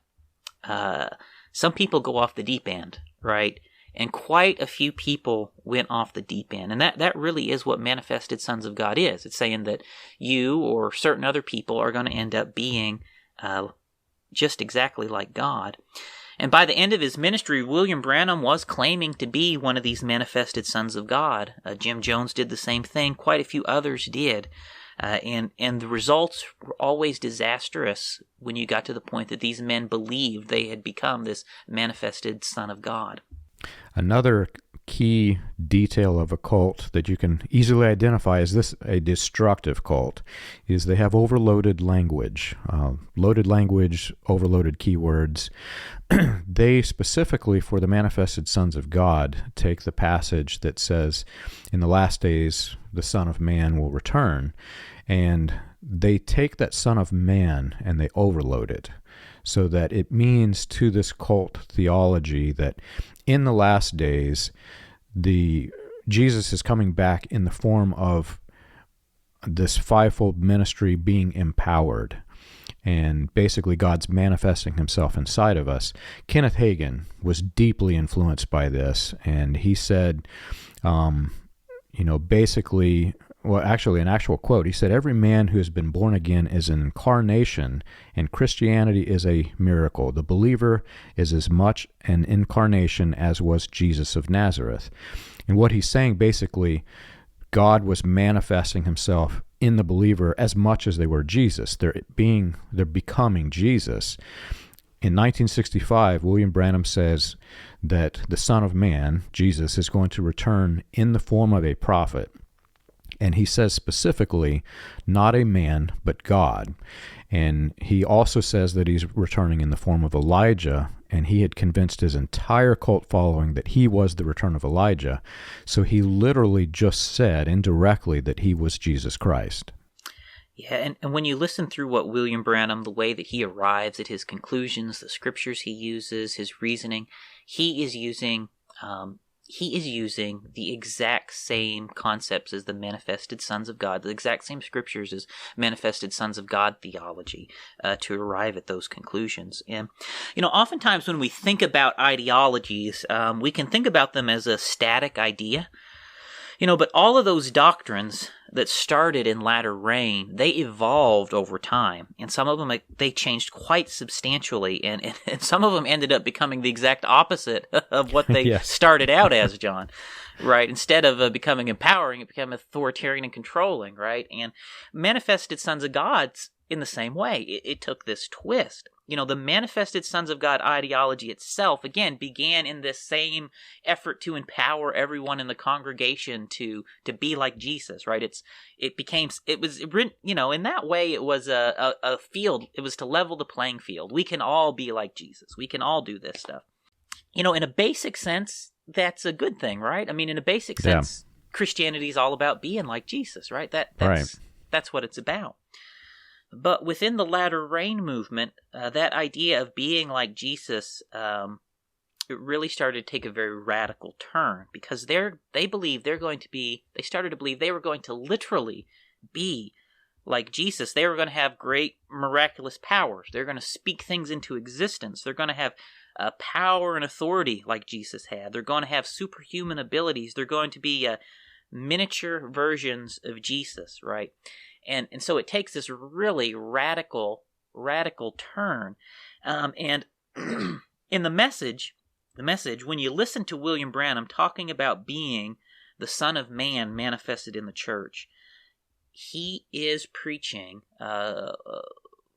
some people go off the deep end, right? And quite a few people went off the deep end. And that really is what manifested sons of God is. It's saying that you or certain other people are going to end up being just exactly like God. And by the end of his ministry, William Branham was claiming to be one of these manifested sons of God. Jim Jones did the same thing. Quite a few others did. And the results were always disastrous when you got to the point that these men believed they had become this manifested son of God. Another key detail of a cult that you can easily identify as this a destructive cult is they have overloaded language, overloaded keywords. They specifically, for the manifested sons of God, take the passage that says, in the last days the Son of Man will return, and they take that Son of Man and they overload it, so that it means to this cult theology that in the last days, Jesus is coming back in the form of this fivefold ministry being empowered. And basically God's manifesting himself inside of us. Kenneth Hagin was deeply influenced by this, and he said, basically, well, actually, an actual quote, he said, "Every man who has been born again is an incarnation, and Christianity is a miracle. The believer is as much an incarnation as was Jesus of Nazareth." And what he's saying, basically, God was manifesting himself in the believer as much as they were Jesus. They're becoming Jesus. In 1965, William Branham says that the Son of Man, Jesus, is going to return in the form of a prophet. And he says specifically, not a man, but God. And he also says that he's returning in the form of Elijah, and he had convinced his entire cult following that he was the return of Elijah. So he literally just said indirectly that he was Jesus Christ. Yeah, and when you listen through what William Branham, the way that he arrives at his conclusions, the scriptures he uses, his reasoning, he is using the exact same concepts as the manifested sons of God, the exact same scriptures as manifested sons of God theology to arrive at those conclusions. And, oftentimes when we think about ideologies, we can think about them as a static idea. But all of those doctrines that started in latter rain, they evolved over time. And some of them, they changed quite substantially. And some of them ended up becoming the exact opposite of what they Yes. started out as, John. Right? Instead of becoming empowering, it became authoritarian and controlling, right? And manifested sons of God, in the same way, it took this twist. The manifested sons of God ideology itself, again, began in this same effort to empower everyone in the congregation to be like Jesus, right? In that way, it was a field. It was to level the playing field. We can all be like Jesus. We can all do this stuff. In a basic sense, that's a good thing, right? I mean, in a basic sense, Christianity is all about being like Jesus, right? That's what it's about. But within the latter rain movement, that idea of being like Jesus, it really started to take a very radical turn, because they started to believe they were going to literally be like Jesus. They were going to have great miraculous powers. They're going to speak things into existence. They're going to have power and authority like Jesus had. They're going to have superhuman abilities. They're going to be miniature versions of Jesus, right? And so it takes this really radical turn. And in the message, when you listen to William Branham talking about being the Son of Man manifested in the church, he is preaching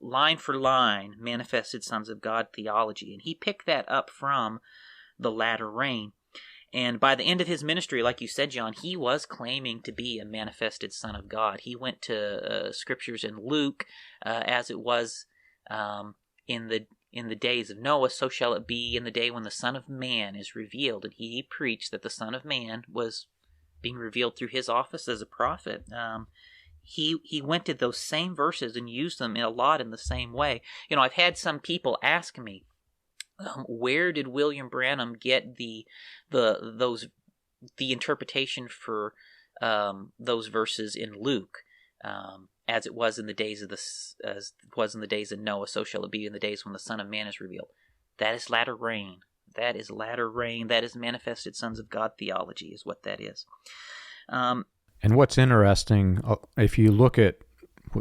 line for line manifested sons of God theology. And he picked that up from the latter rain. And by the end of his ministry, like you said, John, he was claiming to be a manifested son of God. He went to scriptures in Luke, as it was in the days of Noah, so shall it be in the day when the Son of Man is revealed. And he preached that the Son of Man was being revealed through his office as a prophet. He went to those same verses and used them a lot in the same way. I've had some people ask me, where did William Branham get the interpretation for those verses in Luke, as it was in the days of Noah, so shall it be in the days when the Son of Man is revealed? That is latter rain. That is latter rain. That is manifested sons of God theology is what that is. And what's interesting, if you look at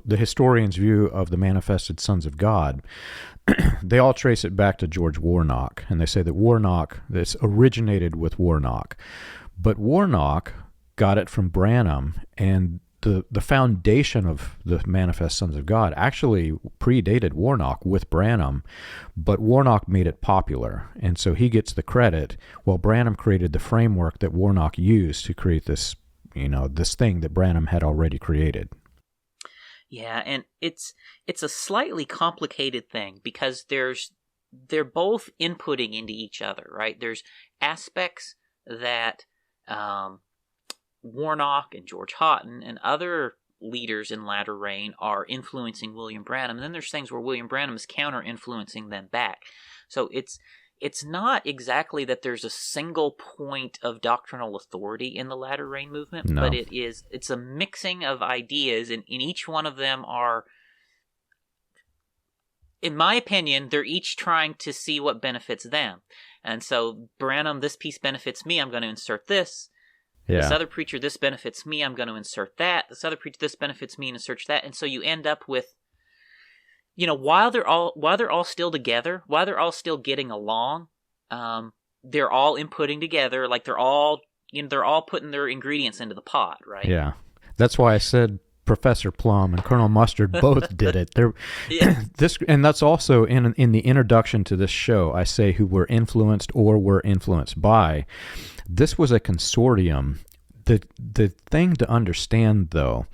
the historian's view of the manifested sons of God, they all trace it back to George Warnock, and they say that this originated with Warnock. But Warnock got it from Branham, and the foundation of the manifest sons of God actually predated Warnock with Branham, but Warnock made it popular, and so he gets the credit, while Branham created the framework that Warnock used to create this, this thing that Branham had already created. Yeah, and it's a slightly complicated thing because they're both inputting into each other, right? There's aspects that Warnock and George Houghton and other leaders in latter rain are influencing William Branham, and then there's things where William Branham is counter-influencing them back. So it's not exactly that there's a single point of doctrinal authority in the latter rain movement, No. but it's a mixing of ideas, and in each one of them are, in my opinion, they're each trying to see what benefits them. And so, Branham, this piece benefits me, I'm going to insert this. Yeah. This other preacher, this benefits me, I'm going to insert that. This other preacher, this benefits me, and insert that. And so you end up with, while they're all still together, while they're all still getting along, they're all inputting together, like they're all putting their ingredients into the pot, right? Yeah. That's why I said Professor Plum and Colonel Mustard both did it. Yeah. And that's also in the introduction to this show, I say who were influenced or were influenced by. This was a consortium. The thing to understand, though,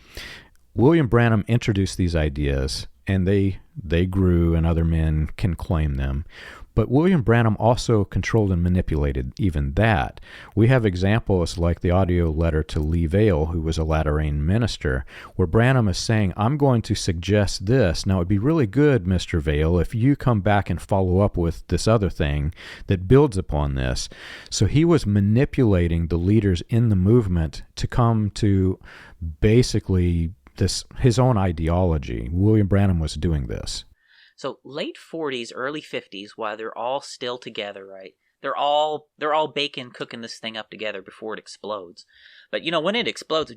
William Branham introduced these ideas, and they grew, and other men can claim them. But William Branham also controlled and manipulated even that. We have examples like the audio letter to Lee Vale, who was a latter rain minister, where Branham is saying, I'm going to suggest this. Now, it'd be really good, Mr. Vale, if you come back and follow up with this other thing that builds upon this. So he was manipulating the leaders in the movement to come to basically his own ideology. William Branham was doing this. So late 40s, early 50s, while they're all still together, right? They're all cooking this thing up together before it explodes. But when it explodes,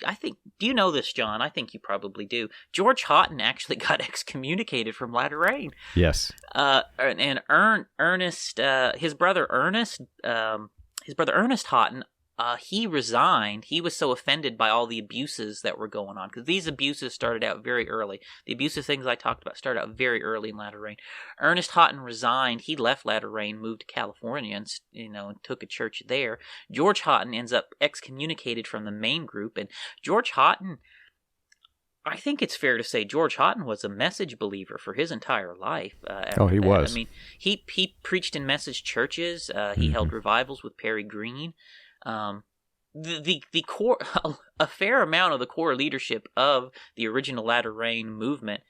I think, do you know this, John? I think you probably do. George Houghton actually got excommunicated from latter rain. Yes. And Ernest, his brother Ernest Houghton, he resigned. He was so offended by all the abuses that were going on, because these abuses started out very early. The abusive things I talked about started out very early in latter rain. Ernest Houghton resigned. He left latter rain, moved to California, and took a church there. George Houghton ends up excommunicated from the main group, and George Houghton, I think it's fair to say George Houghton was a message believer for his entire life. He was. I mean, he preached in message churches. He held revivals with Perry Green. The core, a fair amount of the core leadership of the original latter rain movement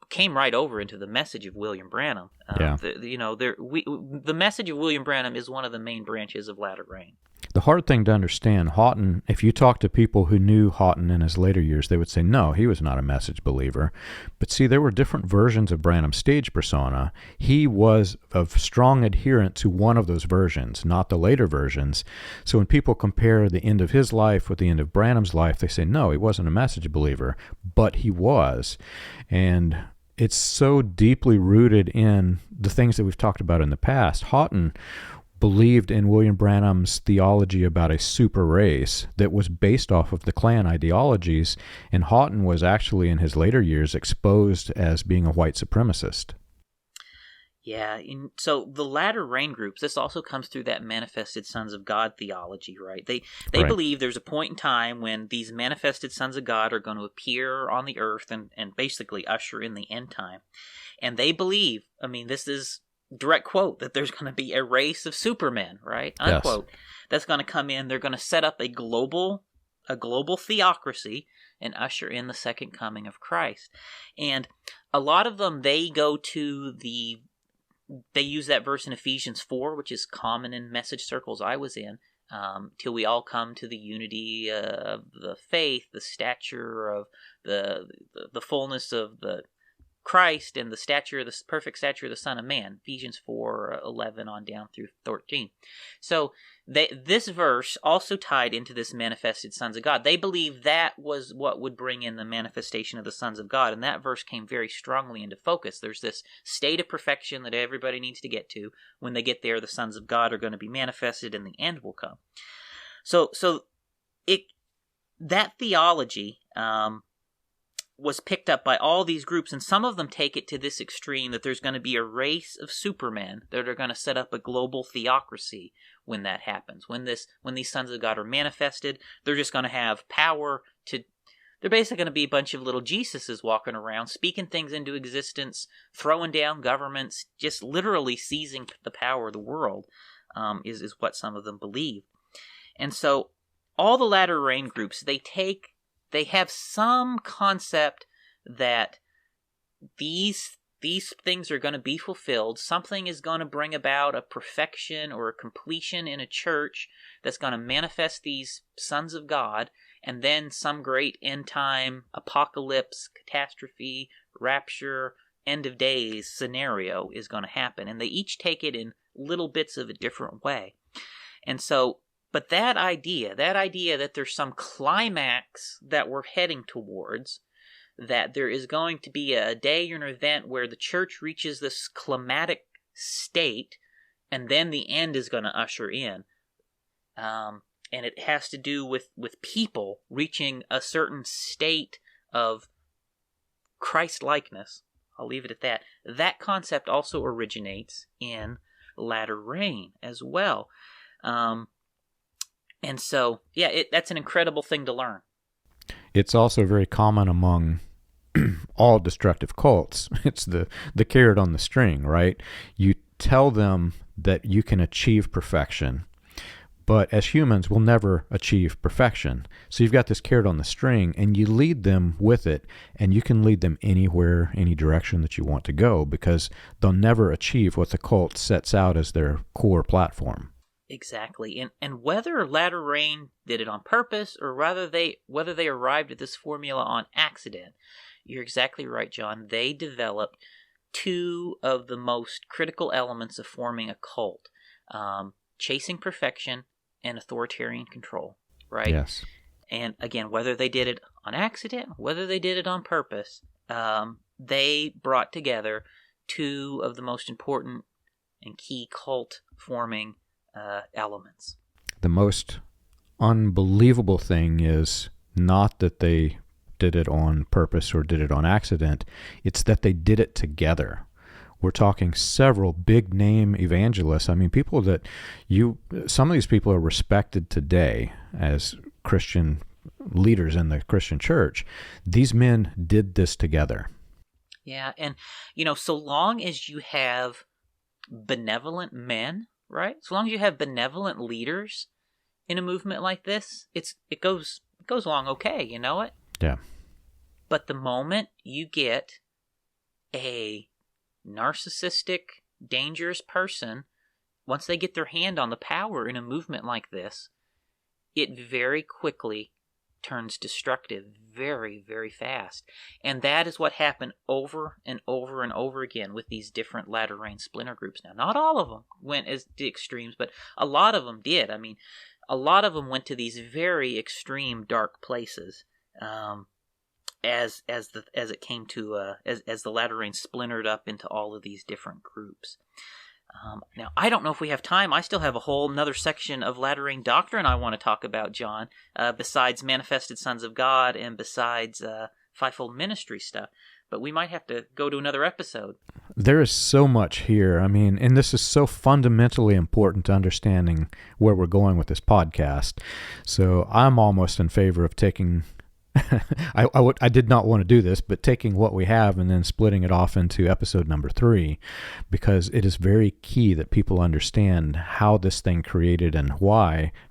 came right over into the message of William Branham. The message of William Branham is one of the main branches of latter rain. The hard thing to understand, Houghton, if you talk to people who knew Houghton in his later years, they would say, no, he was not a message believer. But see, there were different versions of Branham's stage persona. He was a strong adherent to one of those versions, not the later versions. So when people compare the end of his life with the end of Branham's life, they say, no, he wasn't a message believer, but he was. And it's so deeply rooted in the things that we've talked about in the past. Houghton believed in William Branham's theology about a super race that was based off of the Klan ideologies, and Houghton was actually in his later years exposed as being a white supremacist. Yeah, so the latter rain groups, this also comes through that manifested sons of God theology, right? They Right. believe there's a point in time when these manifested sons of God are going to appear on the earth and basically usher in the end time. And they believe, this is direct quote, that there's going to be a race of supermen, right? Unquote. Yes. That's going to come in. They're going to set up a global theocracy and usher in the second coming of Christ. And a lot of them, they use that verse in Ephesians 4, which is common in message circles I was in, till we all come to the unity of the faith, the stature of the fullness of the Christ and the perfect stature of the Son of Man, Ephesians 4:11 on down through 13. So this verse also tied into this manifested sons of God. They believed that was what would bring in the manifestation of the sons of God, and that verse came very strongly into focus. There's this state of perfection that everybody needs to get to. When they get there, the sons of God are going to be manifested, and the end will come. So that theology was picked up by all these groups, and some of them take it to this extreme that there's going to be a race of supermen that are going to set up a global theocracy when that happens. When these sons of God are manifested, they're just going to have power to. They're basically going to be a bunch of little Jesuses walking around, speaking things into existence, throwing down governments, just literally seizing the power of the world, is what some of them believe. And so all the latter rain groups, they have some concept that these things are going to be fulfilled. Something is going to bring about a perfection or a completion in a church that's going to manifest these sons of God, and then some great end time apocalypse, catastrophe, rapture, end of days scenario is going to happen. And they each take it in little bits of a different way. And so, but that idea that there's some climax that we're heading towards, that there is going to be a day or an event where the church reaches this climatic state, and then the end is going to usher in. And it has to do with people reaching a certain state of Christ-likeness. I'll leave it at that. That concept also originates in latter rain as well. And so, yeah, that's an incredible thing to learn. It's also very common among all destructive cults. It's the carrot on the string, right? You tell them that you can achieve perfection, but as humans, we'll never achieve perfection. So you've got this carrot on the string, and you lead them with it, and you can lead them anywhere, any direction that you want to go, because they'll never achieve what the cult sets out as their core platform. Exactly. And whether latter rain did it on purpose, or whether they arrived at this formula on accident, you're exactly right, John. They developed two of the most critical elements of forming a cult. Chasing perfection and authoritarian control, right? Yes. And again, whether they did it on accident, whether they did it on purpose, they brought together two of the most important and key cult-forming elements. The most unbelievable thing is not that they did it on purpose or did it on accident. It's that they did it together. We're talking several big name evangelists. I mean, people that some of these people are respected today as Christian leaders in the Christian church. These men did this together. Yeah, and so long as you have benevolent men, right? So long as you have benevolent leaders in a movement like this, it goes along okay, you know it? Yeah. But the moment you get a narcissistic, dangerous person, once they get their hand on the power in a movement like this, it very quickly turns destructive very, very fast. And that is what happened over and over and over again with these different latter rain splinter groups. Now, not all of them went as the extremes, but a lot of them did. I mean, a lot of them went to these very extreme dark places. As it came to as the latter rain splintered up into all of these different groups. Now, I don't know if we have time. I still have a whole another section of latter rain doctrine I want to talk about, John, besides manifested sons of God and besides fivefold ministry stuff. But we might have to go to another episode. There is so much here. I mean, and this is so fundamentally important to understanding where we're going with this podcast. So I'm almost in favor of taking... I did not want to do this, but taking what we have and then splitting it off into episode number 3, because it is very key that people understand how this thing created and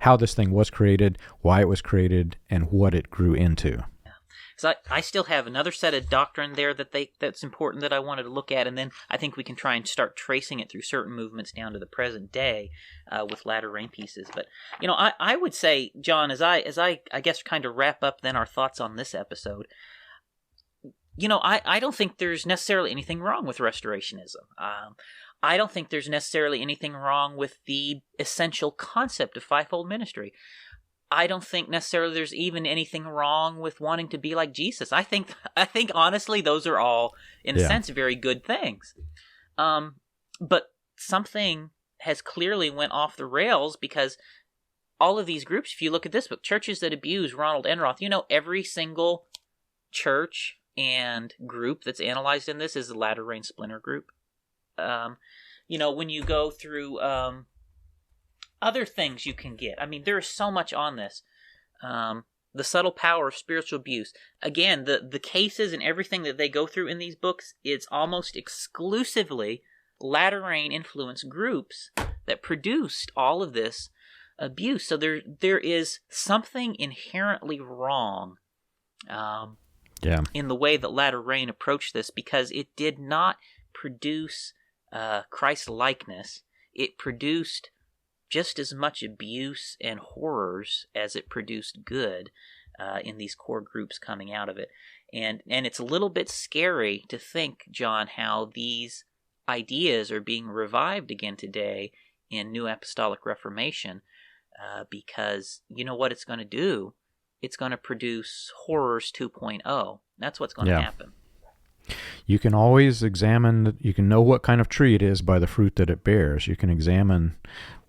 how this thing was created, why it was created, and what it grew into. So I still have another set of doctrine there that's important that I wanted to look at, and then I think we can try and start tracing it through certain movements down to the present day with latter rain pieces. But I would say, John, as I guess kind of wrap up then our thoughts on this episode, I don't think there's necessarily anything wrong with restorationism. I don't think there's necessarily anything wrong with the essential concept of fivefold ministry. I don't think necessarily there's even anything wrong with wanting to be like Jesus. I think honestly, those are all, in a sense, very good things. But something has clearly went off the rails, because all of these groups, if you look at this book, Churches That Abuse Ronald Enroth, every single church and group that's analyzed in this is the Latter Rain Splinter group. When you go through other things you can get, there is so much on this. The Subtle Power of Spiritual Abuse. Again, the cases and everything that they go through in these books, it's almost exclusively Latter Rain influence groups that produced all of this abuse. So there is something inherently wrong in the way that Latter Rain approached this, because it did not produce Christ-likeness. It produced just as much abuse and horrors as it produced good in these core groups coming out of it. And it's a little bit scary to think, John, how these ideas are being revived again today in New Apostolic Reformation, because you know what it's going to do? It's going to produce Horrors 2.0. That's what's going to happen. You can always examine, you can know what kind of tree it is by the fruit that it bears. You can examine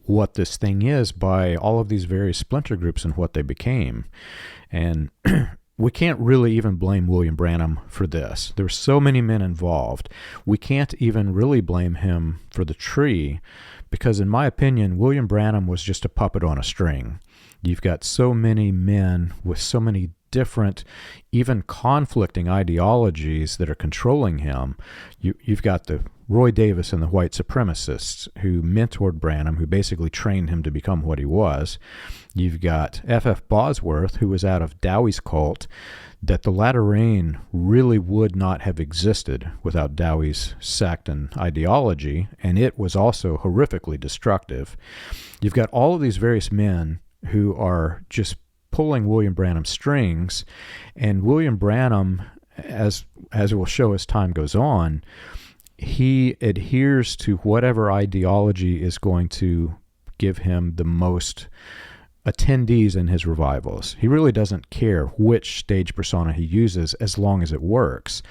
what this thing is by all of these various splinter groups and what they became. And we can't really even blame William Branham for this. There were so many men involved. We can't even really blame him for the tree, because in my opinion, William Branham was just a puppet on a string. You've got so many men with so many different, even conflicting ideologies that are controlling him. You've got the Roy Davis and the white supremacists who mentored Branham, who basically trained him to become what he was. You've got F.F. Bosworth, who was out of Dowie's cult, that the Latter Rain really would not have existed without Dowie's sect and ideology, and it was also horrifically destructive. You've got all of these various men who are just pulling William Branham's strings, and William Branham, as it will show as time goes on, he adheres to whatever ideology is going to give him the most attendees in his revivals. He really doesn't care which stage persona he uses as long as it works.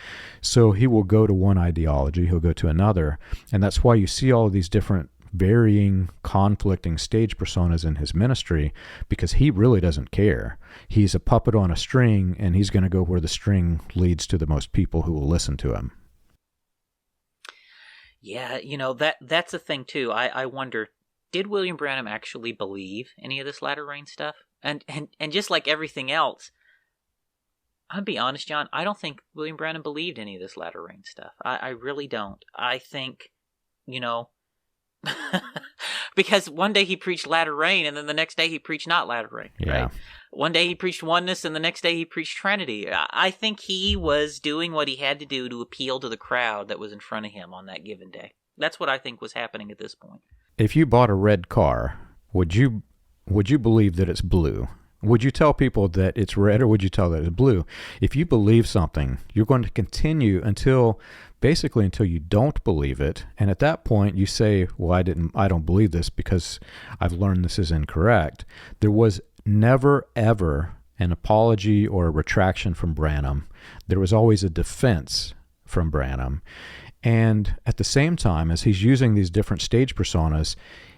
So he will go to one ideology, he'll go to another, and that's why you see all of these different varying, conflicting stage personas in his ministry, because he really doesn't care. He's a puppet on a string, and he's going to go where the string leads to the most people who will listen to him. Yeah, that's the thing too. I wonder, did William Branham actually believe any of this Latter Rain stuff? And just like everything else, I'll be honest, John, I don't think William Branham believed any of this Latter Rain stuff. I really don't. I think, because one day he preached Latter Rain, and then the next day he preached not Latter Rain, right? One day he preached oneness, and the next day he preached Trinity. I think he was doing what he had to do to appeal to the crowd that was in front of him on that given day. That's what I think was happening at this point. If you bought a red car, would you believe that it's blue? Would you tell people that it's red, or would you tell that it's blue? If you believe something, you're going to continue until you don't believe it. And at that point you say, well, I don't believe this because I've learned this is incorrect. There was never, ever an apology or a retraction from Branham. There was always a defense from Branham. And at the same time, as he's using these different stage personas,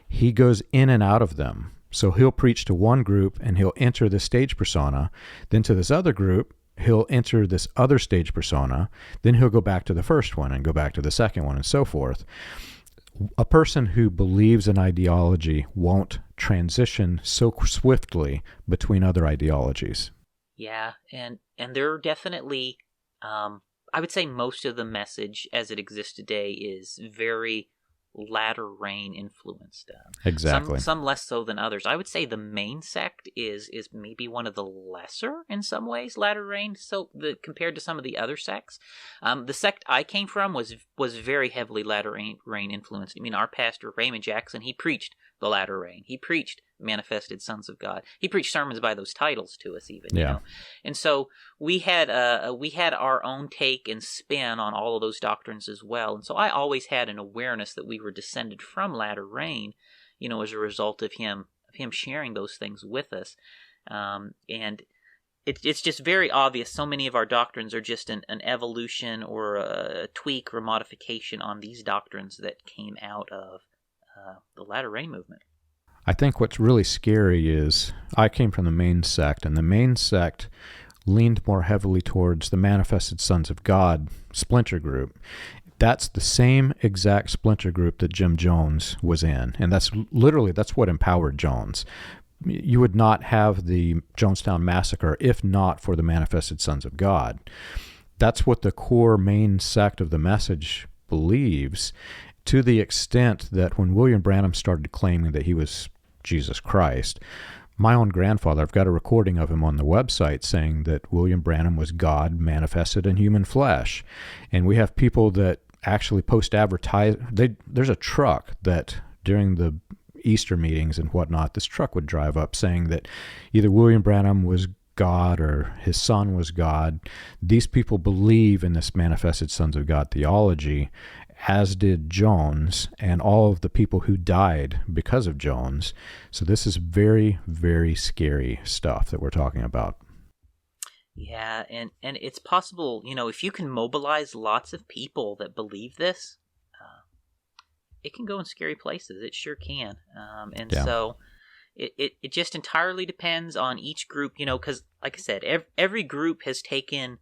he goes in and out of them. So he'll preach to one group and he'll enter the stage persona. Then to this other group, he'll enter this other stage persona. Then he'll go back to the first one and go back to the second one and so forth. A person who believes an ideology won't transition so swiftly between other ideologies. Yeah, and there are definitely, I would say most of the message as it exists today is very Latter Rain influenced. Exactly. Some less so than others. I would say the main sect is maybe one of the lesser in some ways Latter Rain. So compared to some of the other sects, the sect I came from was very heavily Latter Rain influenced. Our pastor Raymond Jackson, he preached the Latter Rain. He preached manifested sons of God. He preached sermons by those titles to us, even. Yeah. You know? And so we had our own take and spin on all of those doctrines as well. And so I always had an awareness that we were descended from latter rain, you know, as a result of him sharing those things with us. And it's just very obvious. So many of our doctrines are just an evolution or a tweak or modification on these doctrines that came out of the latter rain movement. I think what's really scary is I came from the main sect, and the main sect leaned more heavily towards the Manifested Sons of God Splinter group. That's the same exact Splinter group that Jim Jones was in, and that's what empowered Jones. You would not have the Jonestown Massacre if not for the Manifested Sons of God. That's what the core main sect of the message believes, to the extent that when William Branham started claiming that he was Jesus Christ, my own grandfather, I've got a recording of him on the website saying that William Branham was God manifested in human flesh. And we have people that actually post advertise. There's a truck that during the Easter meetings and whatnot, this truck would drive up saying that either William Branham was God or his son was God. These people believe in this Manifested Sons of God theology, as did Jones and all of the people who died because of Jones. So this is very, very scary stuff that we're talking about. Yeah, and it's possible, you know, if you can mobilize lots of people that believe this, it can go in scary places. It sure can. So it just entirely depends on each group, you know, because like I said, every group has taken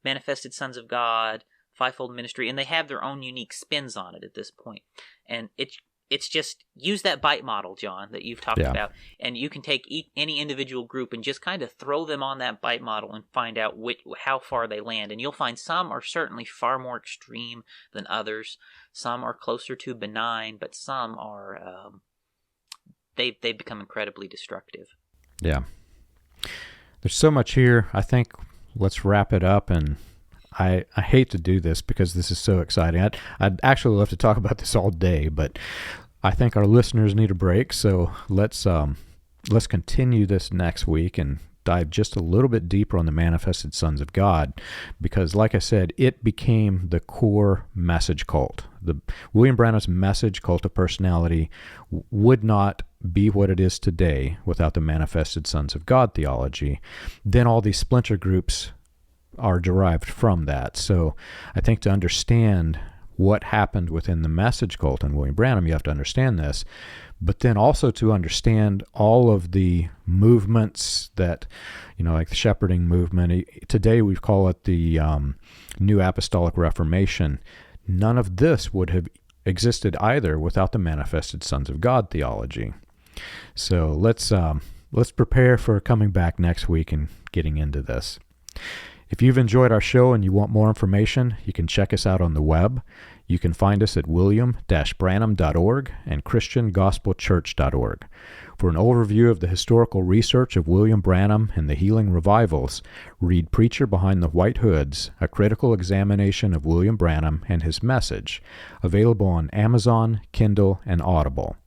Manifested Sons of God, Fivefold Ministry, and they have their own unique spins on it at this point. And it's just use that bite model, John, that you've talked about, and you can take any individual group and just kind of throw them on that bite model and find out how far they land. And you'll find some are certainly far more extreme than others. Some are closer to benign, but some are they've become incredibly destructive. Yeah. There's so much here. I think let's wrap it up. And I hate to do this because this is so exciting. I'd actually love to talk about this all day, but I think our listeners need a break. So let's continue this next week and dive just a little bit deeper on the Manifested Sons of God, because like I said, it became the core message cult. The William Branham's message cult of personality would not be what it is today without the Manifested Sons of God theology. Then all these splinter groups are derived from that. So I think to understand what happened within the message cult and William Branham, you have to understand this, but then also to understand all of the movements that, you know, like the shepherding movement. Today we call it the New Apostolic Reformation. None of this would have existed either without the Manifested Sons of God theology. So let's prepare for coming back next week and getting into this. If you've enjoyed our show and you want more information, you can check us out on the web. You can find us at william-branham.org and christiangospelchurch.org. For an overview of the historical research of William Branham and the healing revivals, read Preacher Behind the White Hoods, a critical examination of William Branham and his message, available on Amazon, Kindle, and Audible.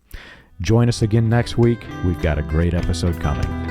Join us again next week. We've got a great episode coming.